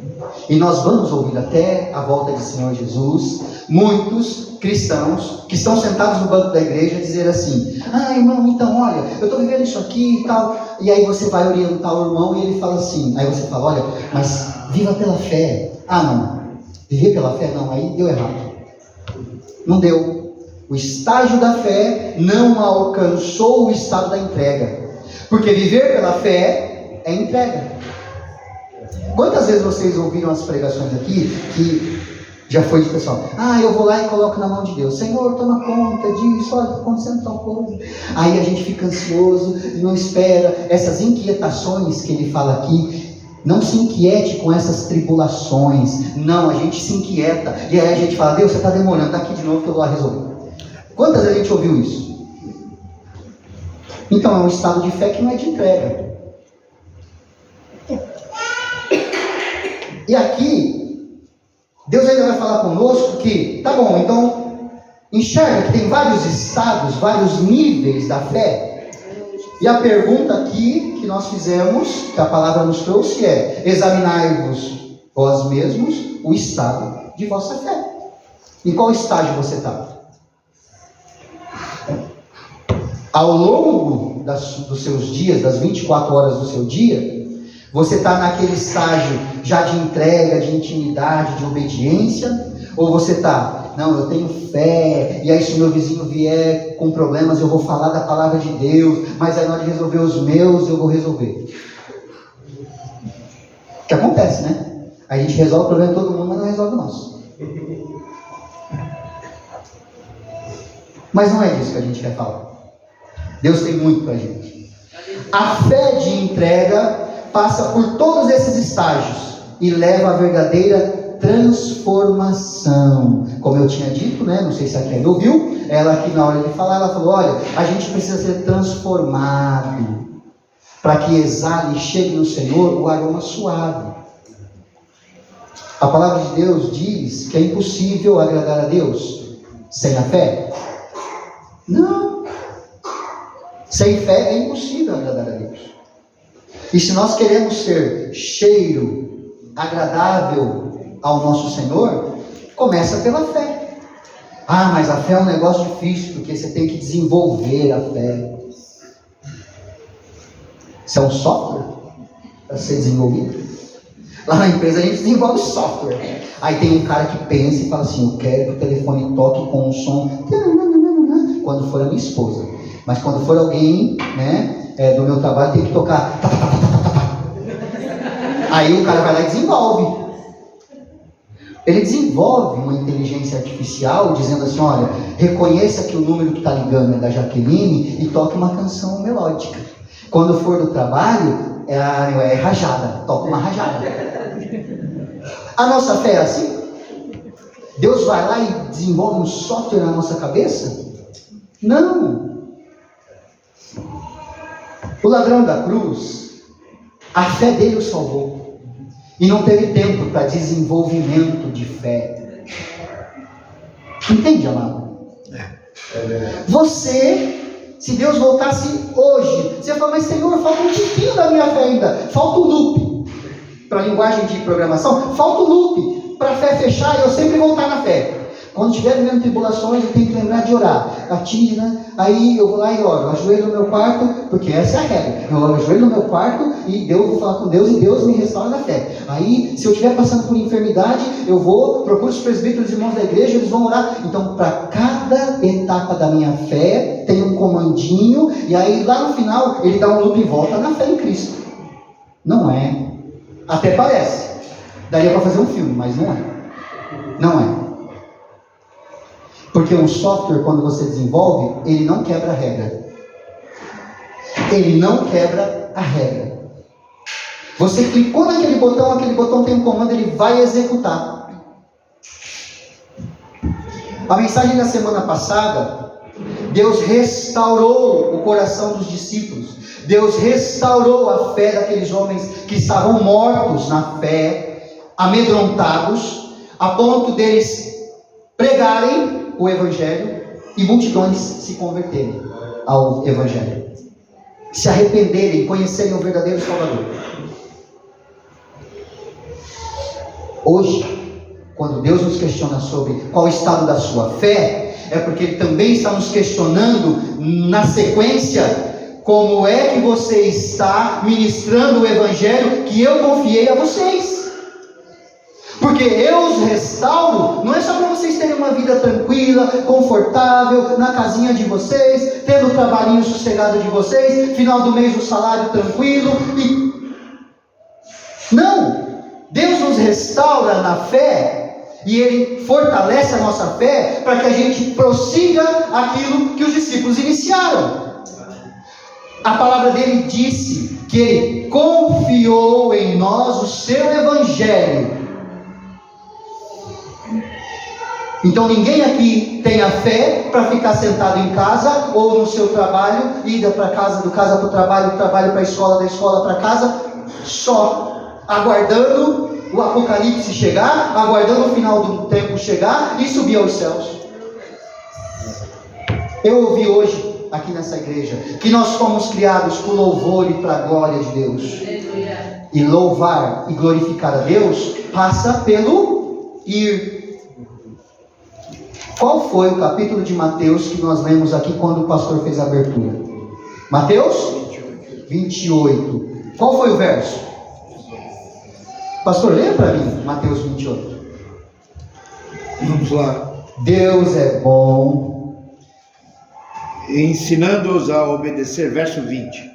E nós vamos ouvir até a volta de Senhor Jesus, muitos cristãos que estão sentados no banco da igreja dizer assim, ah, irmão, então olha, eu estou vivendo isso aqui e tal. E aí você vai orientar o irmão e ele fala assim, aí você fala, olha, mas viva pela fé. Ah, não, viver pela fé não, aí deu errado. Não deu. O estágio da fé não alcançou o estado da entrega. Porque viver pela fé é entrega. Quantas vezes vocês ouviram as pregações aqui que já foi de pessoal, eu vou lá e coloco na mão de Deus, Senhor, toma conta disso, olha, está acontecendo tal coisa. Aí a gente fica ansioso e não espera. Essas inquietações que ele fala aqui, não se inquiete com essas tribulações. Não, a gente se inquieta. E aí a gente fala, Deus, você está demorando, daqui de novo que eu vou lá resolver. Quantas vezes a gente ouviu isso? Então é um estado de fé que não é de entrega. E aqui Deus ainda vai falar conosco que, tá bom, então enxerga que tem vários estados, vários níveis da fé. E a pergunta aqui que nós fizemos, que a palavra nos trouxe é, examinai-vos vós mesmos o estado de vossa fé. Em qual estágio você está? Ao longo dos seus dias, das 24 horas do seu dia, Você está naquele estágio já de entrega, de intimidade, de obediência? Ou você está, não, eu tenho fé, e aí se o meu vizinho vier com problemas, eu vou falar da palavra de Deus, mas aí na hora de resolver os meus, eu vou resolver. O que acontece, né? A gente resolve o problema de todo mundo, mas não resolve o nosso. Mas não é disso que a gente quer falar. Deus tem muito para a gente. A fé de entrega passa por todos esses estágios e leva à verdadeira transformação. Como eu tinha dito, né? Não sei se a Kelly ouviu, ela aqui na hora de falar, ela falou, olha, a gente precisa ser transformado para que exale e chegue no Senhor o aroma suave. A palavra de Deus diz que é impossível agradar a Deus sem a fé. Não. Sem fé é impossível agradar a Deus. E se nós queremos ser cheiro agradável ao nosso Senhor, começa pela fé. Ah, mas a fé é um negócio difícil, porque você tem que desenvolver a fé. Isso é um software para ser desenvolvido. Lá na empresa a gente desenvolve software. Aí tem um cara que pensa e fala assim, eu quero que o telefone toque com um som, quando for a minha esposa. Mas quando for alguém, né, do meu trabalho, tem que tocar. Aí o cara vai lá e desenvolve. Ele desenvolve uma inteligência artificial dizendo assim, olha, reconheça que o número que está ligando é da Jaqueline e toque uma canção melódica. Quando for do trabalho, é rajada, toca uma rajada. A nossa fé é assim? Deus vai lá e desenvolve um software na nossa cabeça? Não. O ladrão da cruz, a fé dele o salvou. E não teve tempo para desenvolvimento de fé. Entende, amado? Você, se Deus voltasse hoje, você fala, mas Senhor, falta um tiquinho da minha fé ainda. Falta o loop. Para a linguagem de programação, falta o loop. Para a fé fechar e eu sempre voltar na fé. Quando estiver vivendo tribulações, eu tenho que lembrar de orar. Atinge, né? Aí eu vou lá e oro. Eu ajoelho no meu quarto, porque essa é a regra. Eu ajoelho no meu quarto e eu vou falar com Deus e Deus me restaura na fé. Aí, se eu estiver passando por enfermidade, eu vou, procuro os presbíteros e irmãos da igreja, eles vão orar. Então, para cada etapa da minha fé, tem um comandinho, e aí lá no final, ele dá um loop e volta na fé em Cristo. Não é. Até parece. Daria para fazer um filme, mas não é. Não é. Porque um software, quando você desenvolve, ele não quebra a regra. Ele não quebra a regra. Você clicou naquele botão tem um comando, ele vai executar. A mensagem da semana passada, Deus restaurou o coração dos discípulos. Deus restaurou a fé daqueles homens que estavam mortos na fé, amedrontados, a ponto deles pregarem o Evangelho e multidões se converterem ao Evangelho, se arrependerem, conhecerem o verdadeiro Salvador. Hoje, quando Deus nos questiona sobre qual o estado da sua fé, é porque Ele também está nos questionando na sequência, como é que você está ministrando o Evangelho que eu confiei a vocês. Porque eu os restauro, não é só para vocês terem uma vida tranquila, confortável, na casinha de vocês, tendo o trabalhinho sossegado de vocês, final do mês o salário tranquilo. Não! Deus nos restaura na fé e Ele fortalece a nossa fé para que a gente prossiga aquilo que os discípulos iniciaram. A palavra dele disse que Ele confiou em nós o seu Evangelho. Então ninguém aqui tem a fé para ficar sentado em casa ou no seu trabalho, ida para casa, do casa para o trabalho, do trabalho para a escola, da escola para casa, só aguardando o apocalipse chegar, aguardando o final do tempo chegar e subir aos céus. Eu ouvi hoje aqui nessa igreja que nós fomos criados com louvor e para a glória de Deus. E louvar e glorificar a Deus passa pelo ir. Qual foi o capítulo de Mateus que nós lemos aqui quando o pastor fez a abertura? Mateus 28. Qual foi o verso? Pastor, leia para mim Mateus 28. Vamos lá. Deus é bom. Ensinando-os a obedecer, verso 20.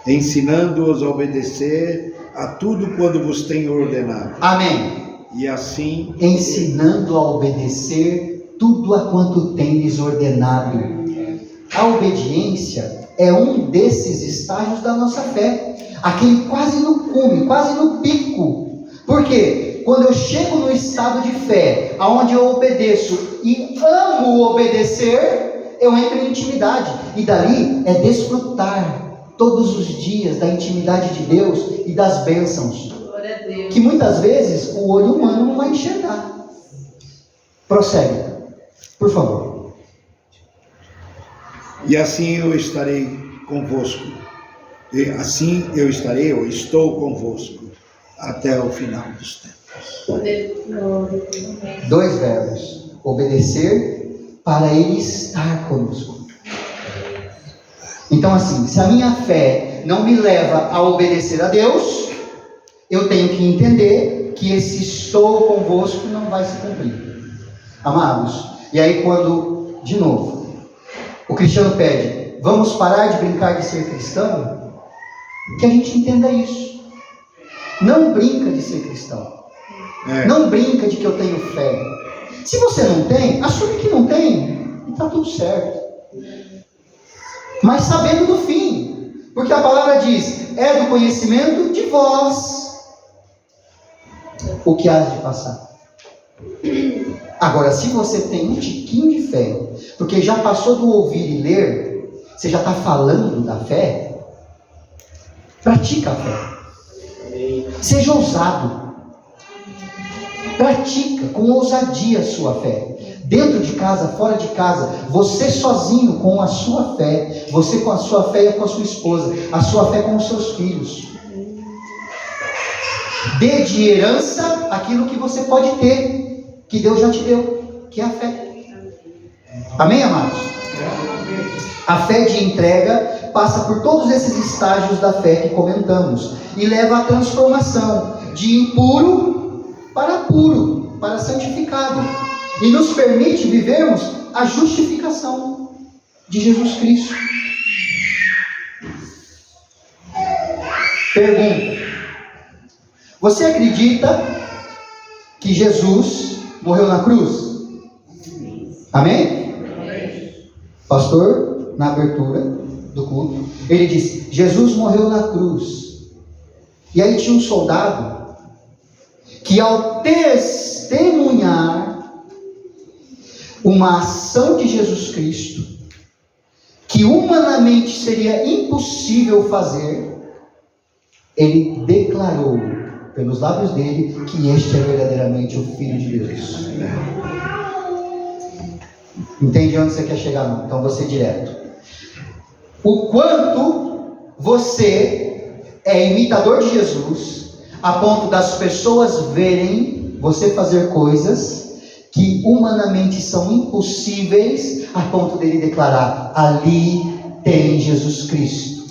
Ensinando-os a obedecer a tudo quando vos tenho ordenado. Amém. E assim... Ensinando a obedecer tudo a quanto tendes ordenado. A obediência é um desses estágios da nossa fé. Aquele quase no cume, quase no pico. Por quê? Quando eu chego no estado de fé, aonde eu obedeço e amo obedecer, eu entro em intimidade. E dali é desfrutar todos os dias da intimidade de Deus e das bênçãos. Que muitas vezes o olho humano não vai enxergar. Prossegue, por favor. E assim eu estarei convosco. E assim eu estarei, eu estou convosco até o final dos tempos. 2 verbos: obedecer para Ele estar conosco. Então, assim, se a minha fé não me leva a obedecer a Deus, eu tenho que entender que esse estou convosco não vai se cumprir. Amados, e aí quando, de novo, o cristiano pede, vamos parar de brincar de ser cristão, que a gente entenda isso. Não brinca de ser cristão. Não brinca de que eu tenho fé. Se você não tem, assume que não tem, e está tudo certo. Mas sabendo do fim, porque a palavra diz, é do conhecimento de vós o que há de passar. Agora, se você tem um tiquinho de fé, porque já passou do ouvir e ler, você já está falando da fé, pratica a fé. Seja ousado. Pratica com ousadia a sua fé. Dentro de casa, fora de casa, você sozinho com a sua fé, você com a sua fé e com a sua esposa, a sua fé com os seus filhos. Dê de herança aquilo que você pode ter, que Deus já te deu, que é a fé. Amém, amados? A fé de entrega passa por todos esses estágios da fé que comentamos e leva à transformação de impuro para puro, para santificado, e nos permite vivermos a justificação de Jesus Cristo. Pergunta: você acredita que Jesus morreu na cruz? Amém? Pastor, na abertura do culto, ele disse, Jesus morreu na cruz. E aí tinha um soldado que, ao testemunhar uma ação de Jesus Cristo, que humanamente seria impossível fazer, ele declarou pelos lábios dele que este é verdadeiramente o Filho de Deus. Entende onde você quer chegar? Não? Então você direto. O quanto você é imitador de Jesus, a ponto das pessoas verem você fazer coisas que humanamente são impossíveis, a ponto dele declarar, ali tem Jesus Cristo.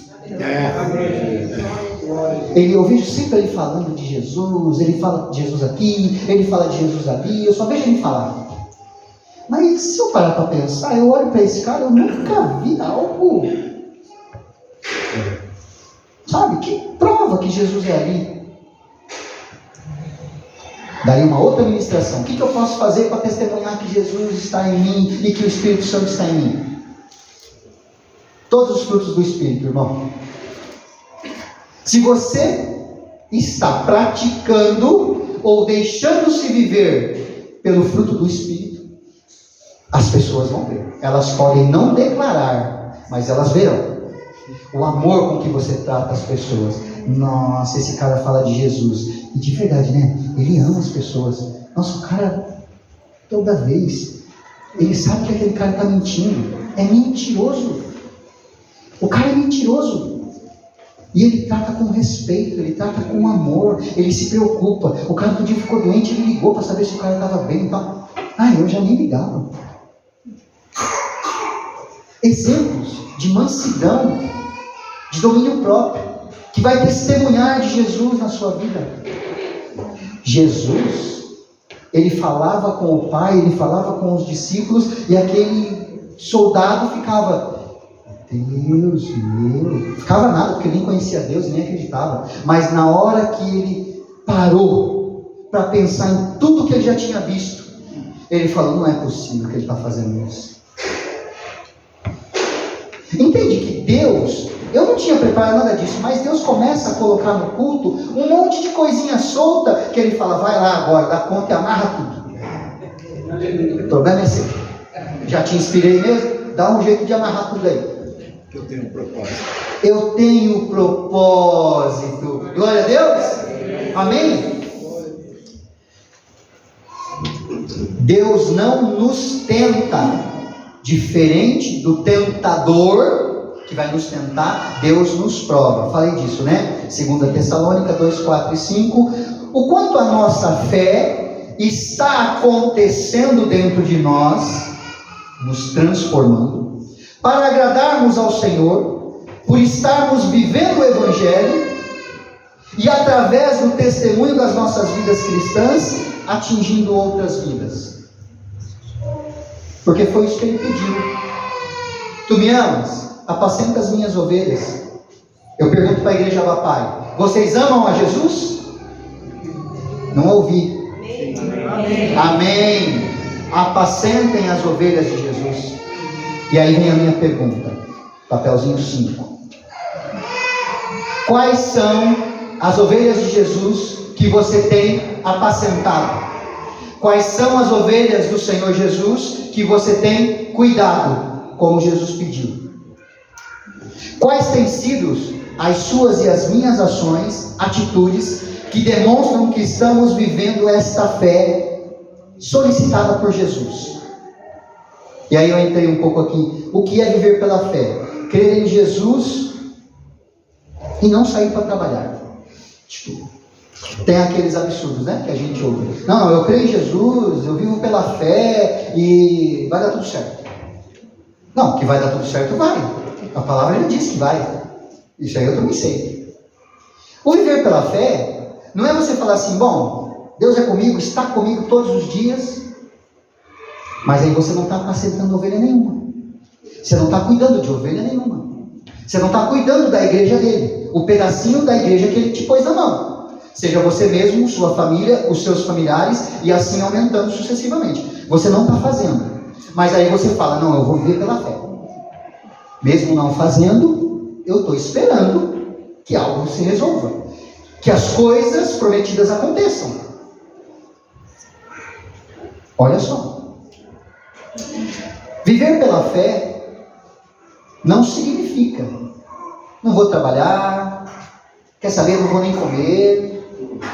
Eu vejo sempre ele falando de Jesus, ele fala de Jesus aqui, ele fala de Jesus ali, eu só vejo ele falar. Mas se eu parar para pensar, eu olho para esse cara, eu nunca vi algo, sabe, que prova que Jesus é ali. Daí uma outra ministração, o que eu posso fazer para testemunhar que Jesus está em mim e que o Espírito Santo está em mim? Todos os frutos do Espírito, irmão. Se você está praticando ou deixando-se viver pelo fruto do Espírito, as pessoas vão ver. Elas podem não declarar, mas elas verão. O amor com que você trata as pessoas. Nossa, esse cara fala de Jesus. E de verdade, né? Ele ama as pessoas. Nossa, o cara, toda vez, ele sabe que aquele cara está mentindo. É mentiroso. O cara é mentiroso. E ele trata com respeito, ele trata com amor, ele se preocupa. O cara um dia ficou doente, ele ligou para saber se o cara estava bem. Então, eu já nem ligava. Exemplos de mansidão, de domínio próprio, que vai testemunhar de Jesus na sua vida. Jesus, ele falava com o Pai, ele falava com os discípulos, e aquele soldado ficava, Deus meu, ficava nada, porque nem conhecia Deus, nem acreditava. Mas na hora que ele parou para pensar em tudo que ele já tinha visto, ele falou, não é possível que ele está fazendo isso. Entende que Deus, eu não tinha preparado nada disso, mas Deus começa a colocar no culto um monte de coisinha solta, que ele fala, vai lá agora, dá conta e amarra tudo. O problema é seu. Já te inspirei mesmo? Dá um jeito de amarrar tudo aí. Eu tenho um propósito. Eu tenho propósito. Glória a Deus. Amém? Deus não nos tenta. Diferente do tentador que vai nos tentar, Deus nos prova. Falei disso, né? 2 Tessalônica 2, 4 e 5. O quanto a nossa fé está acontecendo dentro de nós, nos transformando, para agradarmos ao Senhor, por estarmos vivendo o Evangelho e através do testemunho das nossas vidas cristãs, atingindo outras vidas. Porque foi isso que ele pediu. Tu me amas? Apacenta as minhas ovelhas. Eu pergunto para a igreja Pai, vocês amam a Jesus? Não ouvi. Amém. Apacentem as ovelhas de Jesus. E aí vem a minha pergunta, papelzinho 5. Quais são as ovelhas de Jesus que você tem apacentado? Quais são as ovelhas do Senhor Jesus que você tem cuidado, como Jesus pediu? Quais têm sido as suas e as minhas ações, atitudes, que demonstram que estamos vivendo esta fé solicitada por Jesus? E aí eu entrei um pouco aqui. O que é viver pela fé? Crer em Jesus e não sair para trabalhar. Tem aqueles absurdos, né, que a gente ouve. Não, eu creio em Jesus, eu vivo pela fé e vai dar tudo certo. Não, que vai dar tudo certo, vai. A palavra já diz que vai. Isso aí eu também sei. O viver pela fé não é você falar assim, bom, Deus é comigo, está comigo todos os dias, mas aí você não está apacentando ovelha nenhuma. Você não está cuidando de ovelha nenhuma. Você não está cuidando da igreja dele, o pedacinho da igreja que ele te pôs na mão. Seja você mesmo, sua família, os seus familiares, e assim aumentando sucessivamente. Você não está fazendo. Mas aí você fala, não, eu vou viver pela fé. Mesmo não fazendo, eu estou esperando que algo se resolva. Que as coisas prometidas aconteçam. Olha só. Viver pela fé não significa, não vou trabalhar, quer saber, não vou nem comer,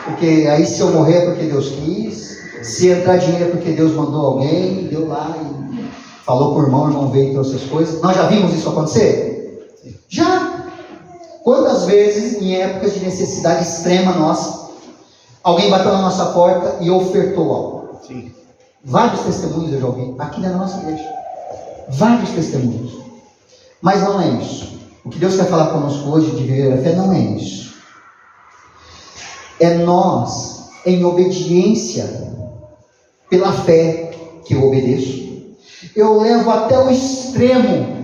porque aí se eu morrer é porque Deus quis, se entrar dinheiro é porque Deus mandou alguém, deu lá e falou por irmão, o irmão veio e trouxe as coisas. Nós já vimos isso acontecer? Já! Quantas vezes, em épocas de necessidade extrema nossa, alguém bateu na nossa porta e ofertou algo? Sim. Vários testemunhos eu já ouvi, aqui na nossa igreja. Vários testemunhos. Mas não é isso. O que Deus quer falar conosco hoje de viver a fé não é isso. É nós, em obediência, pela fé que eu obedeço, eu levo até o extremo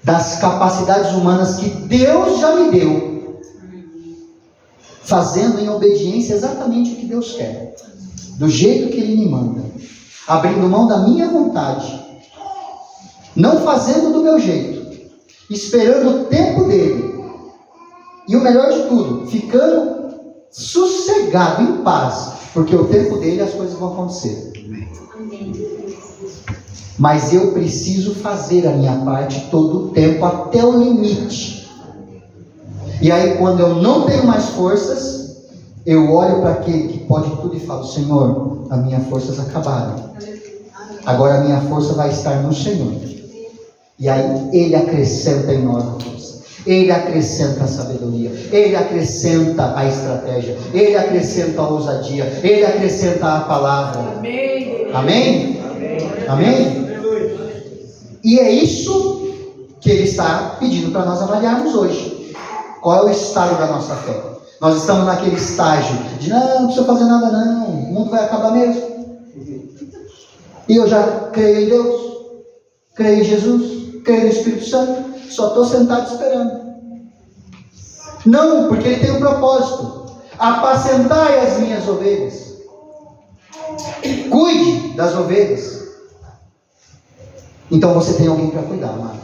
das capacidades humanas que Deus já me deu, fazendo em obediência exatamente o que Deus quer, do jeito que Ele me manda, abrindo mão da minha vontade, não fazendo do meu jeito, esperando o tempo dele, e o melhor de tudo, ficando sossegado, em paz, porque o tempo dele as coisas vão acontecer. Mas eu preciso fazer a minha parte todo o tempo, até o limite. E aí quando eu não tenho mais forças, eu olho para aquele que pode tudo e falo, Senhor, as minhas forças acabaram, agora a minha força vai estar no Senhor. E aí Ele acrescenta em nós a força, Ele acrescenta a sabedoria, Ele acrescenta a estratégia, Ele acrescenta a ousadia, Ele acrescenta a palavra. Amém? Amém? Amém? E é isso que Ele está pedindo para nós avaliarmos hoje. Qual é o estado da nossa fé? Nós estamos naquele estágio de não precisa fazer nada não, o mundo vai acabar mesmo. E eu já creio em Deus, creio em Jesus, creio no Espírito Santo, só estou sentado esperando. Não, porque Ele tem um propósito: apacentai as minhas ovelhas, cuide das ovelhas. Então você tem alguém para cuidar, amado.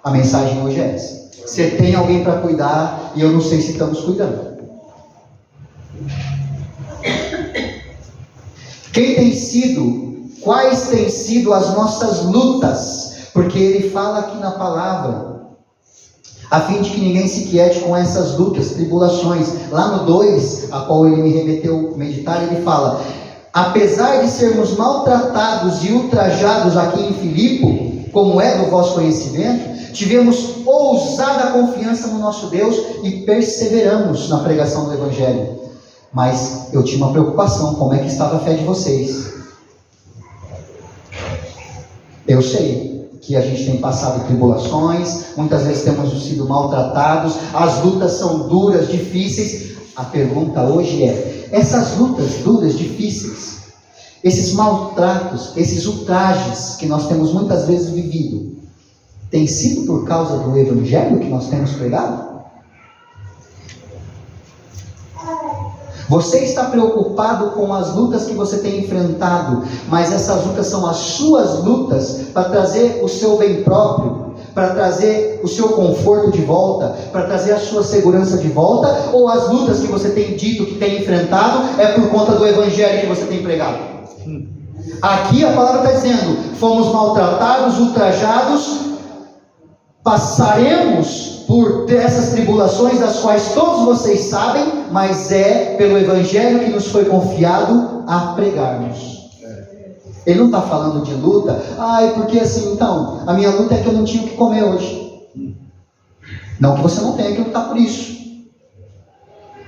A mensagem hoje é essa. Você tem alguém para cuidar, e eu não sei se estamos cuidando. Quais têm sido as nossas lutas? Porque Ele fala aqui na palavra, a fim de que ninguém se quiete com essas lutas, tribulações. Lá no 2, a qual Ele me remeteu a meditar, Ele fala: apesar de sermos maltratados e ultrajados aqui em Filipe, como é do vosso conhecimento, tivemos ousada confiança no nosso Deus e perseveramos na pregação do Evangelho. Mas eu tinha uma preocupação: como é que estava a fé de vocês? Eu sei que a gente tem passado tribulações, muitas vezes temos sido maltratados, as lutas são duras, difíceis. A pergunta hoje é: essas lutas duras, difíceis, esses maltratos, esses ultrajes que nós temos muitas vezes vivido, tem sido por causa do Evangelho que nós temos pregado? Você está preocupado com as lutas que você tem enfrentado, mas essas lutas são as suas lutas para trazer o seu bem próprio, para trazer o seu conforto de volta, para trazer a sua segurança de volta? Ou as lutas que você tem dito que tem enfrentado é por conta do Evangelho que você tem pregado? Aqui a palavra está dizendo: fomos maltratados, ultrajados, passaremos por essas tribulações, das quais todos vocês sabem, mas é pelo Evangelho que nos foi confiado a pregarmos. Ele não está falando de luta, porque assim, então, a minha luta é que eu não tinha o que comer hoje. Não que você não tenha que lutar por isso,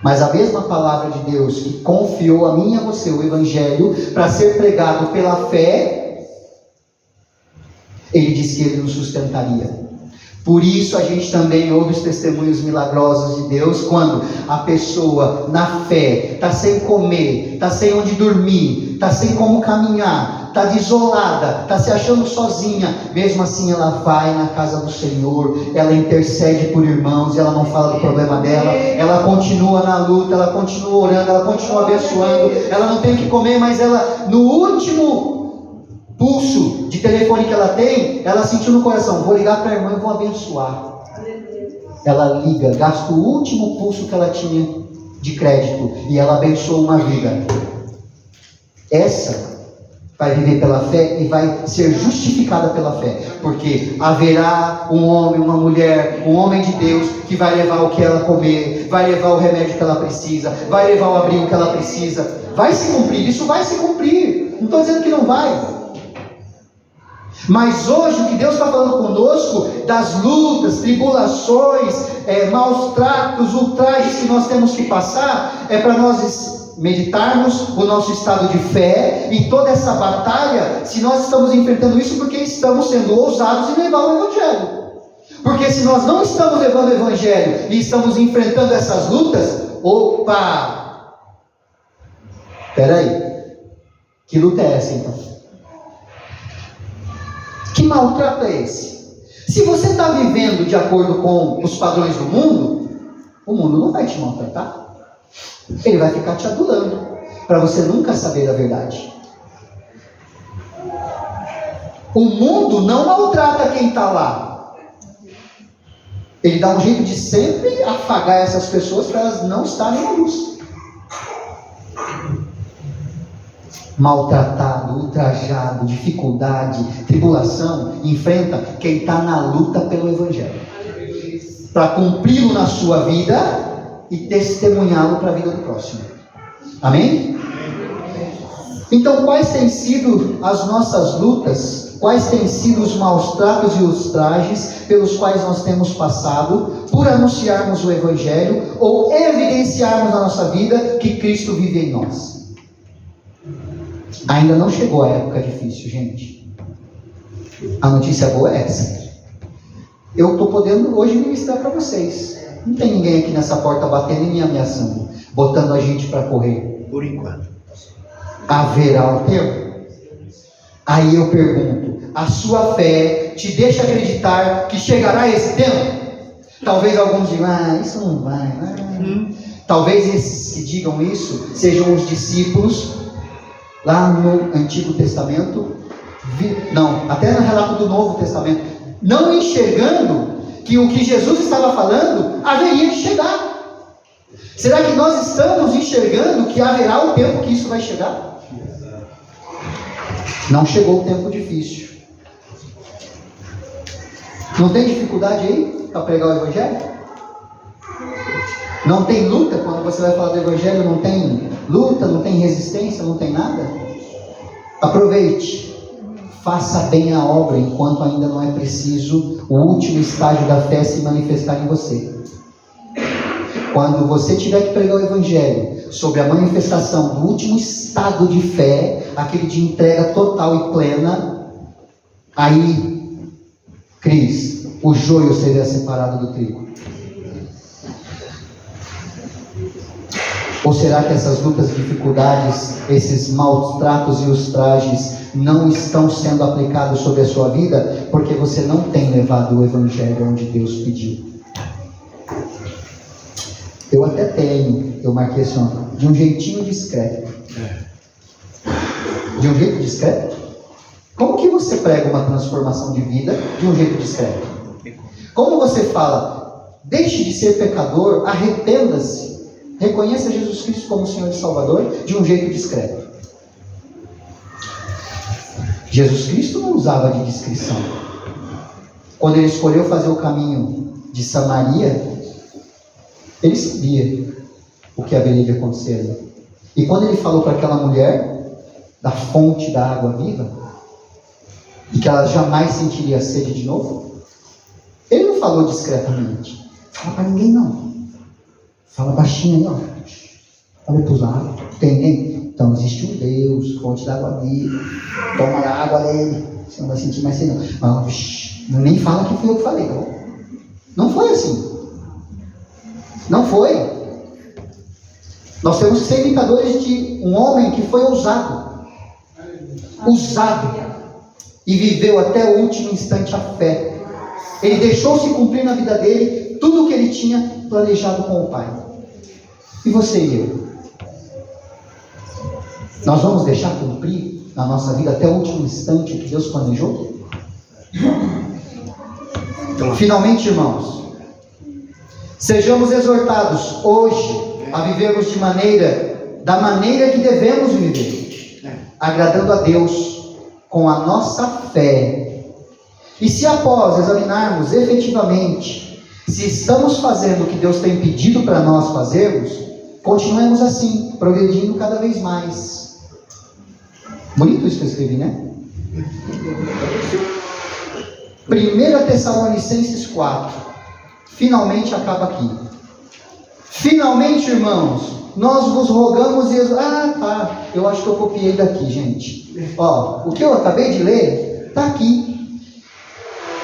mas a mesma palavra de Deus que confiou a mim e a você o Evangelho para ser pregado pela fé, Ele disse que Ele nos sustentaria. Por isso a gente também ouve os testemunhos milagrosos de Deus, quando a pessoa na fé está sem comer, está sem onde dormir, está sem como caminhar, está desolada, está se achando sozinha. Mesmo assim ela vai na casa do Senhor, ela intercede por irmãos, ela não fala do problema dela, ela continua na luta, ela continua orando, ela continua abençoando. Ela não tem o que comer, mas ela, no último pulso de telefone que ela tem, ela sentiu no coração: vou ligar para a irmã e vou abençoar. Ela liga, gasta o último pulso que ela tinha de crédito e ela abençoa uma vida. Essa vai viver pela fé e vai ser justificada pela fé, porque haverá um homem, uma mulher, um homem de Deus que vai levar o que ela comer, vai levar o remédio que ela precisa, vai levar o abrigo que ela precisa. Vai se cumprir, isso vai se cumprir. Não estou dizendo que não vai. Mas hoje o que Deus está falando conosco, das lutas, tribulações, maus tratos, ultrajes que nós temos que passar, é para nós meditarmos o nosso estado de fé em toda essa batalha. Se nós estamos enfrentando isso, porque estamos sendo ousados em levar o Evangelho. Porque se nós não estamos levando o Evangelho e estamos enfrentando essas lutas, peraí, que luta é essa então? Que maltrato é esse? Se você está vivendo de acordo com os padrões do mundo, o mundo não vai te maltratar. Ele vai ficar te adulando, para você nunca saber a verdade. O mundo não maltrata quem está lá. Ele dá um jeito de sempre afagar essas pessoas para elas não estarem na luz. Maltratado, ultrajado, dificuldade, tribulação, enfrenta quem está na luta pelo Evangelho, para cumpri-lo na sua vida e testemunhá-lo para a vida do próximo. Amém? Então, quais têm sido as nossas lutas? Quais têm sido os maus tratos e os trajes pelos quais nós temos passado por anunciarmos o Evangelho ou evidenciarmos na nossa vida que Cristo vive em nós? Ainda não chegou a época difícil, gente. A notícia boa é essa. Eu estou podendo hoje ministrar para vocês. Não tem ninguém aqui nessa porta batendo e me ameaçando. botando a gente para correr. Por enquanto. Haverá um tempo? Aí eu pergunto, a sua fé te deixa acreditar que chegará esse tempo? Talvez alguns digam, isso não vai. Talvez esses que digam isso sejam os discípulos lá no Antigo Testamento, não, até no relato do Novo Testamento, não enxergando que o que Jesus estava falando haveria de chegar. Será que nós estamos enxergando que haverá o tempo que isso vai chegar? Não chegou o tempo difícil. Não tem dificuldade aí para pregar o Evangelho? Não tem luta quando você vai falar do Evangelho? Não tem luta, não tem resistência, não tem nada? Aproveite. Faça bem a obra enquanto ainda não é preciso o último estágio da fé se manifestar em você. Quando você tiver que pregar o Evangelho sobre a manifestação do último estado de fé, aquele de entrega total e plena, aí, Cris, o joio seria separado do trigo. Ou será que essas lutas e dificuldades, esses maus tratos e os trajes não estão sendo aplicados sobre a sua vida porque você não tem levado o Evangelho onde Deus pediu? Eu até tenho, eu marquei assim, ó, de um jeitinho discreto. De um jeito discreto? Como que você prega uma transformação de vida de um jeito discreto? Como você fala, deixe de ser pecador, arrependa-se, reconheça Jesus Cristo como Senhor e Salvador de um jeito discreto? Jesus Cristo não usava de discrição. Quando ele escolheu fazer o caminho de Samaria, ele sabia o que haveria de acontecer ali. E quando ele falou para aquela mulher da fonte da água viva, e que ela jamais sentiria sede de novo, ele não falou discretamente. Fala para ninguém não. Fala baixinho aí, ó. Fala para os lados. Tem ninguém? Então existe um Deus, fonte da água viva. Toma a água dele. Você não vai sentir mais sede não. Mas, nem fala que foi eu que falei, tá bom? Não foi assim. Não foi. Nós temos que ser imitadores de um homem que foi ousado. E viveu até o último instante a fé. Ele deixou-se cumprir na vida dele tudo o que ele tinha planejado com o Pai. E você e eu? Nós vamos deixar cumprir na nossa vida até o último instante o que Deus planejou? Finalmente, irmãos, sejamos exortados hoje a vivermos da maneira que devemos viver, agradando a Deus com a nossa fé. E se após examinarmos efetivamente se estamos fazendo o que Deus tem pedido para nós fazermos, continuemos assim, progredindo cada vez mais. Bonito isso que eu escrevi, né? 1 Tessalonicenses 4. Finalmente acaba aqui. Finalmente, irmãos, nós vos rogamos e... eu acho que eu copiei daqui, gente. Ó, o que eu acabei de ler está aqui.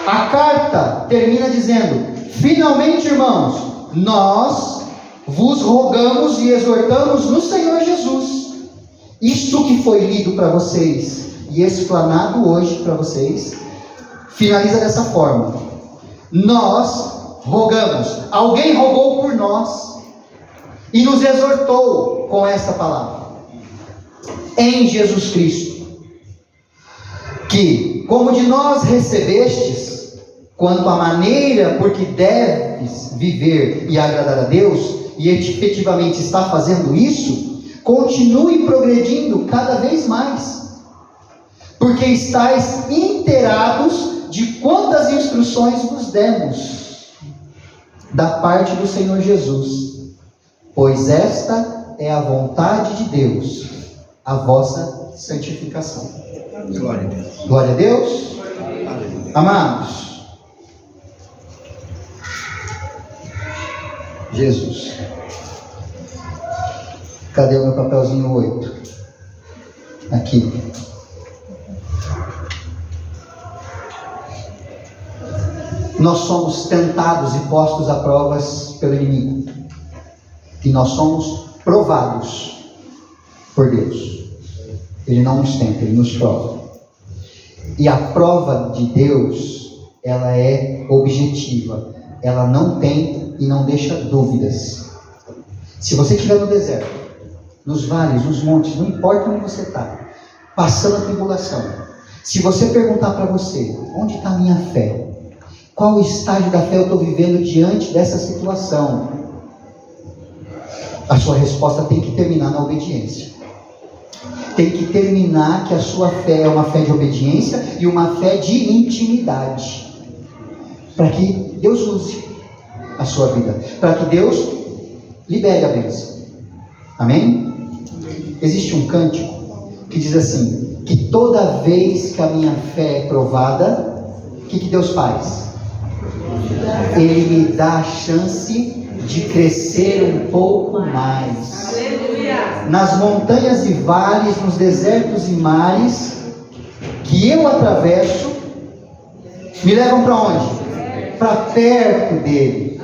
A carta termina dizendo: finalmente, irmãos, nós vos rogamos e exortamos no Senhor Jesus. Isto que foi lido para vocês e explanado hoje para vocês, finaliza dessa forma: nós rogamos. Alguém rogou por nós e nos exortou com esta palavra, em Jesus Cristo, que, como de nós recebestes, quanto à maneira por que deves viver e agradar a Deus, e efetivamente está fazendo isso, continue progredindo cada vez mais, porque estáis inteirados de quantas instruções vos demos da parte do Senhor Jesus, pois esta é a vontade de Deus, a vossa santificação. Glória a Deus. Glória a Deus. Aleluia. Amados, Jesus, cadê o meu papelzinho 8? Aqui. Nós somos tentados e postos a provas pelo inimigo. E nós somos provados por Deus. Ele não nos tenta, Ele nos prova. E a prova de Deus, ela é objetiva. Ela não tem e não deixa dúvidas. Se você estiver no deserto, nos vales, nos montes, não importa onde você está, passando a tribulação, se você perguntar para você, onde está a minha fé? Qual estágio da fé eu estou vivendo diante dessa situação? A sua resposta tem que terminar na obediência. Tem que terminar que a sua fé é uma fé de obediência e uma fé de intimidade. Para que Deus use a sua vida. Para que Deus libere a bênção. Amém? Existe um cântico que diz assim, que toda vez que a minha fé é provada, o que Deus faz? Ele me dá a chance de crescer um pouco mais. Aleluia. Nas montanhas e vales, nos desertos e mares que eu atravesso, me levam para onde? Para perto dele.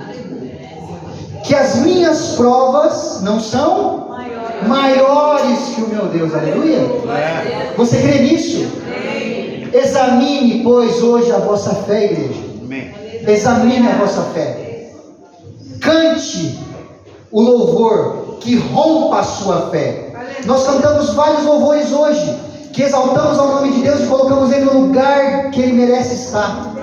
Que as minhas provas não são maiores que o meu Deus. Aleluia. Você crê nisso? Examine, pois, hoje a vossa fé, igreja. Examine a vossa fé. Cante o louvor que rompa a sua fé. Nós cantamos vários louvores hoje, que exaltamos ao nome de Deus e colocamos Ele no lugar que Ele merece estar.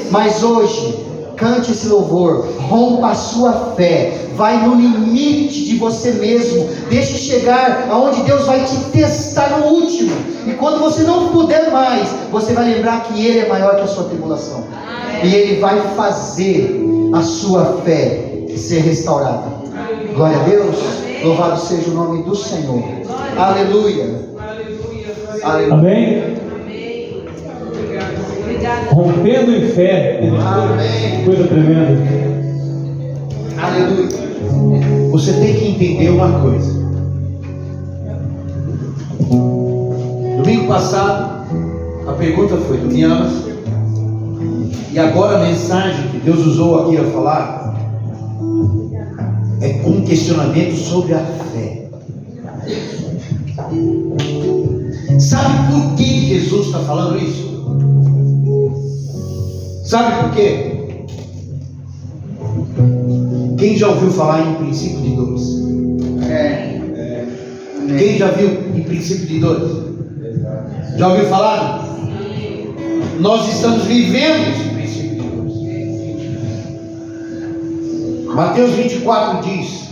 Mas hoje, cante esse louvor, rompa a sua fé, vai no limite de você mesmo, deixe chegar aonde Deus vai te testar no último, e quando você não puder mais, você vai lembrar que Ele é maior que a sua tribulação, e Ele vai fazer a sua fé ser restaurada. Glória a Deus, louvado seja o nome do Senhor. Aleluia. Aleluia. Amém? Rompendo em fé. Amém. Coisa tremenda. Aleluia. Você tem que entender uma coisa. Domingo passado, a pergunta foi: tu me amas? E agora a mensagem que Deus usou aqui a falar é um questionamento sobre a fé. Sabe por que Jesus está falando isso? Sabe por quê? Quem já ouviu falar em princípio de dores? Quem já viu em princípio de dores? Já ouviu falar? Nós estamos vivendo esse princípio de dores. Mateus 24 diz: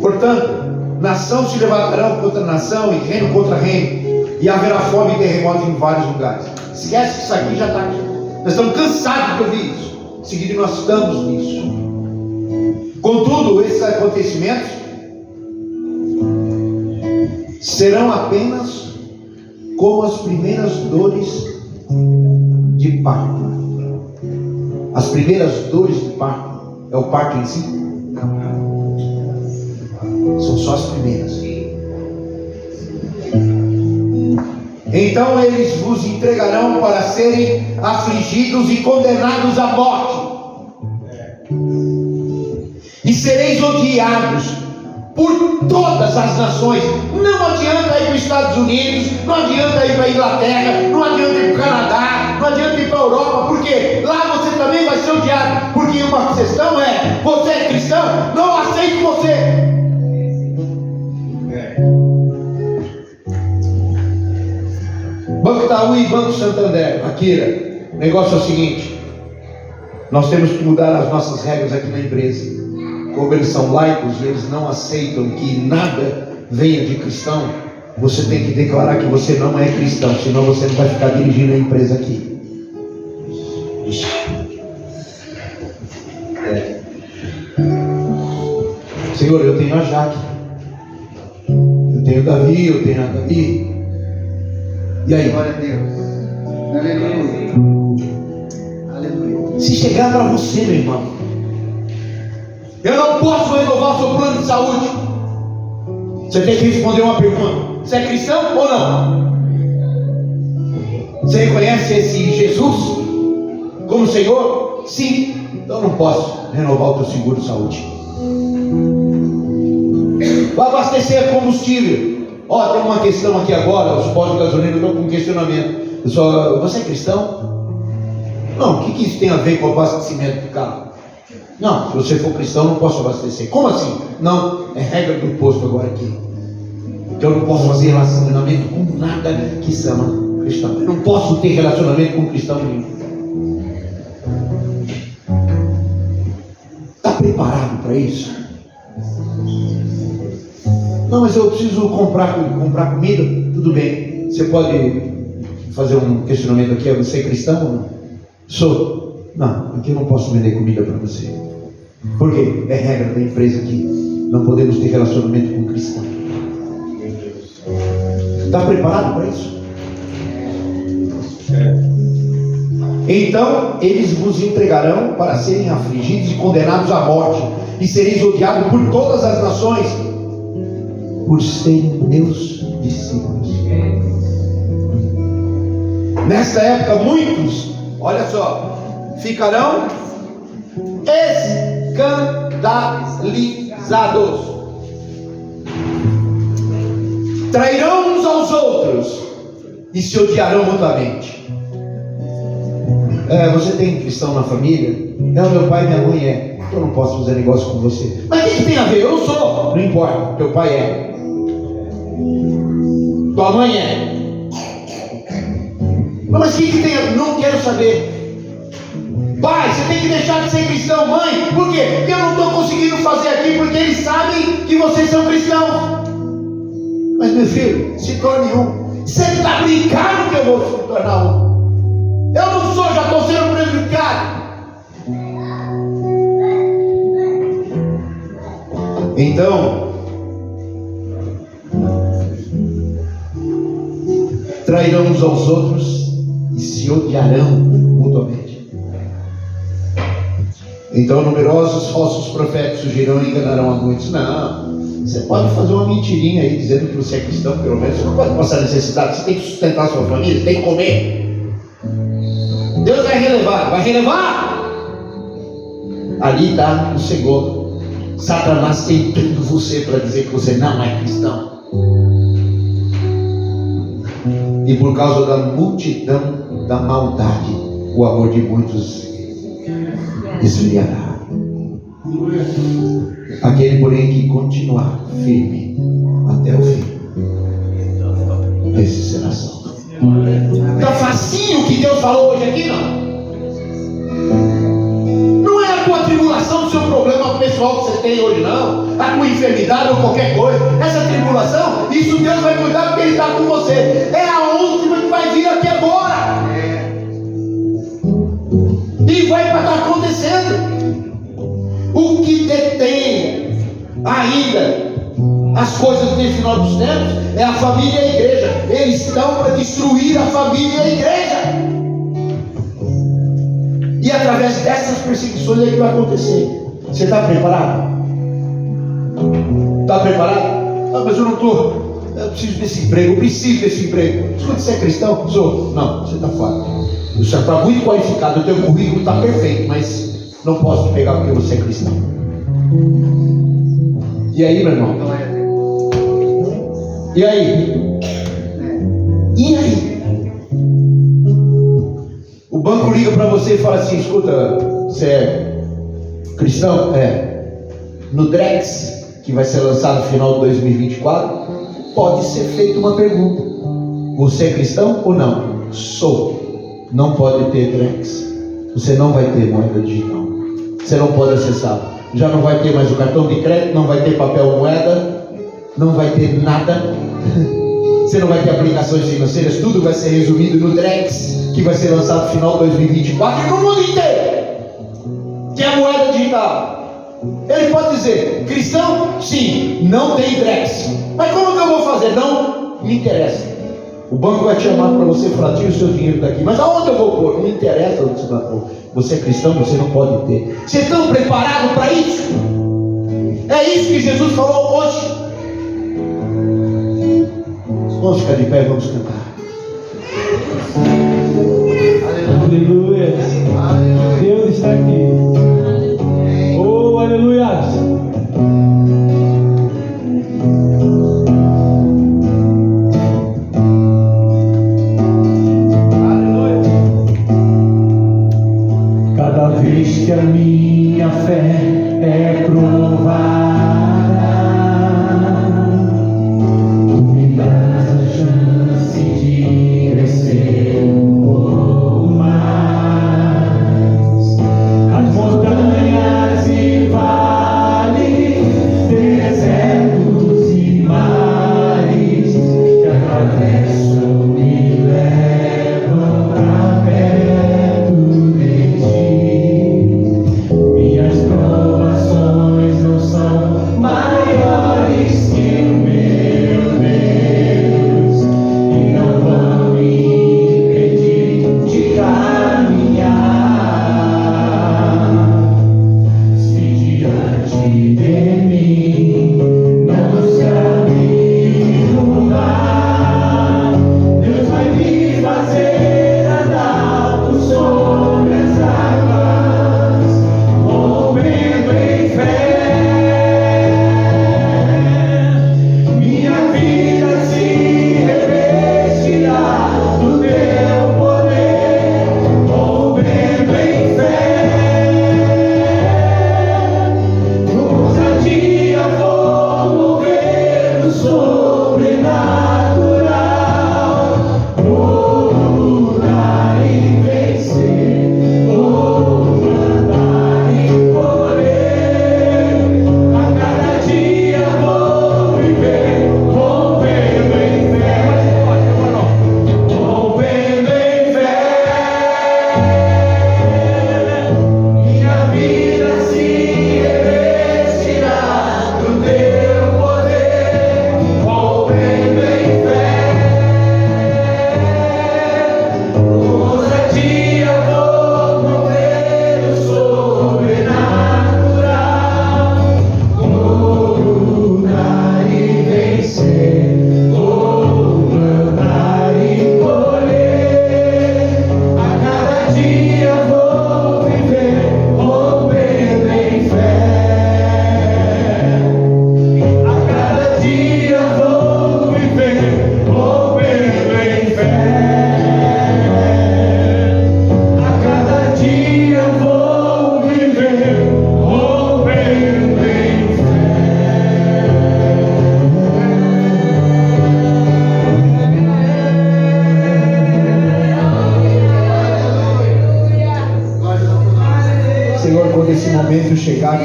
portanto, nação se levantarão contra nação e reino contra reino, e haverá fome e terremoto em vários lugares. Esquece que isso aqui já está aqui. Nós estamos cansados de ouvir isso. Em seguida, nós estamos nisso. Contudo, esses acontecimentos serão apenas como as primeiras dores de parto. As primeiras dores de parto é o parto em si? São só as primeiras. Então eles vos entregarão para serem afligidos e condenados à morte, e sereis odiados por todas as nações. Não adianta ir para os Estados Unidos, não adianta ir para a Inglaterra, não adianta ir para o Canadá, não adianta ir para a Europa, porque lá você também vai ser odiado. Porque uma questão é: você é cristão, não aceito você. Banco Itaú e Banco Santander, Akira, o negócio é o seguinte: nós temos que mudar as nossas regras aqui na empresa. Como eles são laicos e eles não aceitam que nada venha de cristão, você tem que declarar que você não é cristão, senão você não vai ficar dirigindo a empresa aqui. Senhor, eu tenho a Jaque, eu tenho o Davi, eu tenho a Davi. E aí? Glória a Deus. Aleluia. Aleluia. Se chegar para você, meu irmão, eu não posso renovar o seu plano de saúde, você tem que responder uma pergunta: você é cristão ou não? Você reconhece esse Jesus como Senhor? Sim. Então eu não posso renovar o teu seguro de saúde. abastecer combustível. Ó, tem uma questão aqui agora, os postos de gasolina estão com um questionamento. Você é cristão? Não, o que isso tem a ver com o abastecimento do carro? Não, se você for cristão, não posso abastecer. Como assim? Não, é regra do posto agora aqui. Que eu não posso fazer relacionamento com nada que chama cristão. Eu não posso ter relacionamento com cristão nenhum. Está preparado para isso? Não, mas eu preciso comprar comida. Tudo bem. Você pode fazer um questionamento aqui. Você é cristão ou não? Sou. Não, aqui eu não posso vender comida para você. Por quê? É regra da empresa aqui. Não podemos ter relacionamento com cristão. Está preparado para isso? Então eles vos entregarão para serem afligidos e condenados à morte, e sereis odiados por todas as nações, por serem meus discípulos. Nesta época muitos, olha só, ficarão escandalizados, trairão uns aos outros e se odiarão mutuamente. Você tem cristão na família? Não, meu pai e minha mãe é. Eu não posso fazer negócio com você. Mas o que tem a ver? Eu sou. Não importa, teu pai é. Tua mãe é. Mas o que tem a ver? Não quero saber. Pai, você tem que deixar de ser cristão. Mãe, por quê? Porque eu não estou conseguindo fazer aqui, porque eles sabem que vocês são cristãos. Mas meu filho, se torne um. Você está brincando que eu vou se tornar um? Eu não sou, já estou sendo prejudicado. Então, trairão uns aos outros e se odiarão mutuamente. Então numerosos falsos profetas surgirão e enganarão a muitos. Não, você pode fazer uma mentirinha aí dizendo que você é cristão, pelo menos. Você não pode passar necessidade, você tem que sustentar a sua família, tem que comer. Deus vai relevar, vai relevar. Ali está o segundo. Satanás tentando você para dizer que você não é cristão. E por causa da multidão da maldade, o amor de muitos esfriará. Aquele, porém, que continuar firme até o fim, esse será salvo. Está facinho o que Deus falou hoje aqui, não? Não é a tua tribulação, o seu problema pessoal que você tem hoje, não. A tua enfermidade ou qualquer coisa. Essa tribulação, isso Deus vai cuidar porque Ele está com você. É a última que vai vir aqui agora. E vai estar acontecendo. O que detém ainda as coisas desse final dos tempos é a família e a igreja. Eles estão para destruir a família e a igreja. E através dessas perseguições é que vai acontecer. Você está preparado? Está preparado? Ah, mas eu não estou. Eu preciso desse emprego, eu preciso desse emprego. Escuta, você é cristão? Sou. Não, você está fora. Você está muito qualificado, o teu currículo está perfeito, mas não posso te pegar porque você é cristão. E aí, meu irmão? E aí? E aí? O banco liga para você e fala assim: escuta, você é cristão? É. No Drex, que vai ser lançado no final de 2024, pode ser feita uma pergunta: você é cristão ou não? Sou. Não pode ter Drex. Você não vai ter moeda digital. Você não pode acessar. Já não vai ter mais o cartão de crédito, não vai ter papel moeda, não vai ter nada. Você não vai ter aplicações financeiras, tudo vai ser resumido no Drex, que vai ser lançado no final de 2024 e no mundo inteiro, que é a moeda digital. Ele pode dizer: cristão? Sim, não tem Drex. Mas como que eu vou fazer? Não me interessa. O banco vai te chamar para você e falar: tira o seu dinheiro daqui. Mas aonde eu vou pôr? Não interessa onde você vai pôr. Você é cristão, você não pode ter. Vocês estão preparados para isso? É isso que Jesus falou hoje. Vamos ficar de pé e vamos cantar. Aleluia. Deus está aqui. Oh, aleluia.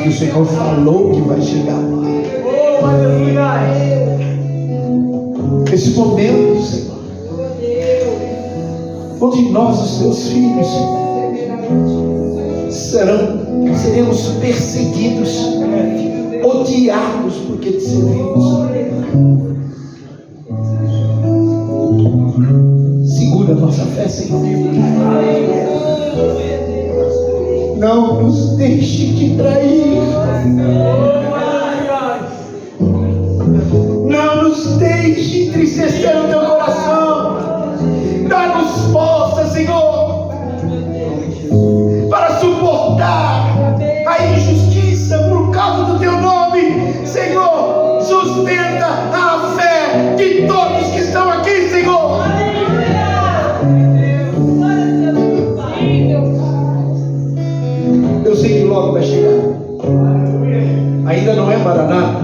que o Senhor falou que vai chegar. Esse momento, Senhor, onde nós, os teus filhos, seremos perseguidos, odiados porque te servimos. Segura a nossa fé, Senhor. Não nos deixe te trair. Não nos deixe entristecer o teu coração. Dá-nos força, Senhor, para suportar a injustiça por causa do teu nome. Senhor, sustenta a fé de todos que estão aqui, Senhor. Eu sei que logo vai chegar. Ainda não é Maraná,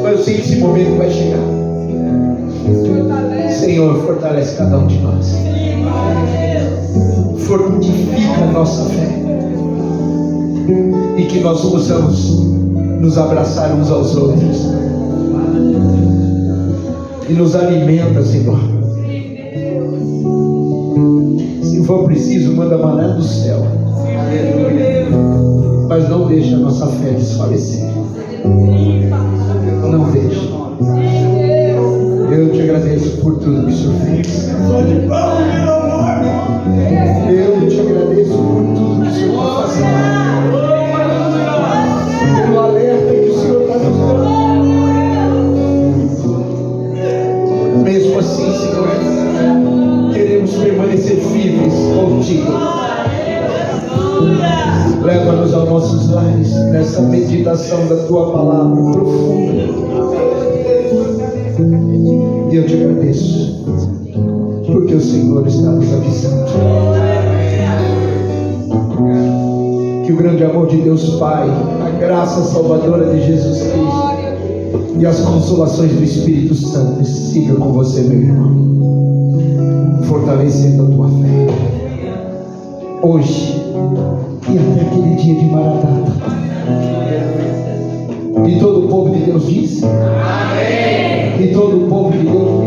mas eu sei que esse momento vai chegar. Senhor, fortalece cada um de nós. Fortifica a nossa fé. E que nós possamos nos abraçar uns aos outros. E nos alimenta, Senhor. Se for preciso, manda maná do céu. Mas não deixe a nossa fé desfalecer. Não deixe. Eu te agradeço por tudo que o Senhor fez. Eu te agradeço por tudo que o Senhor está fazendo. Pelo alerta que o Senhor está nos dando. Mesmo assim, Senhor, queremos permanecer firmes contigo. Leva-nos aos nossos lares nessa meditação da tua palavra profunda. E eu te agradeço, porque o Senhor está nos avisando. Que o grande amor de Deus Pai, a graça salvadora de Jesus Cristo e as consolações do Espírito Santo sigam com você, meu irmão, fortalecendo a tua fé, hoje e até aquele dia de Maranata. E todo o povo de Deus diz: amém. E todo o povo de Deus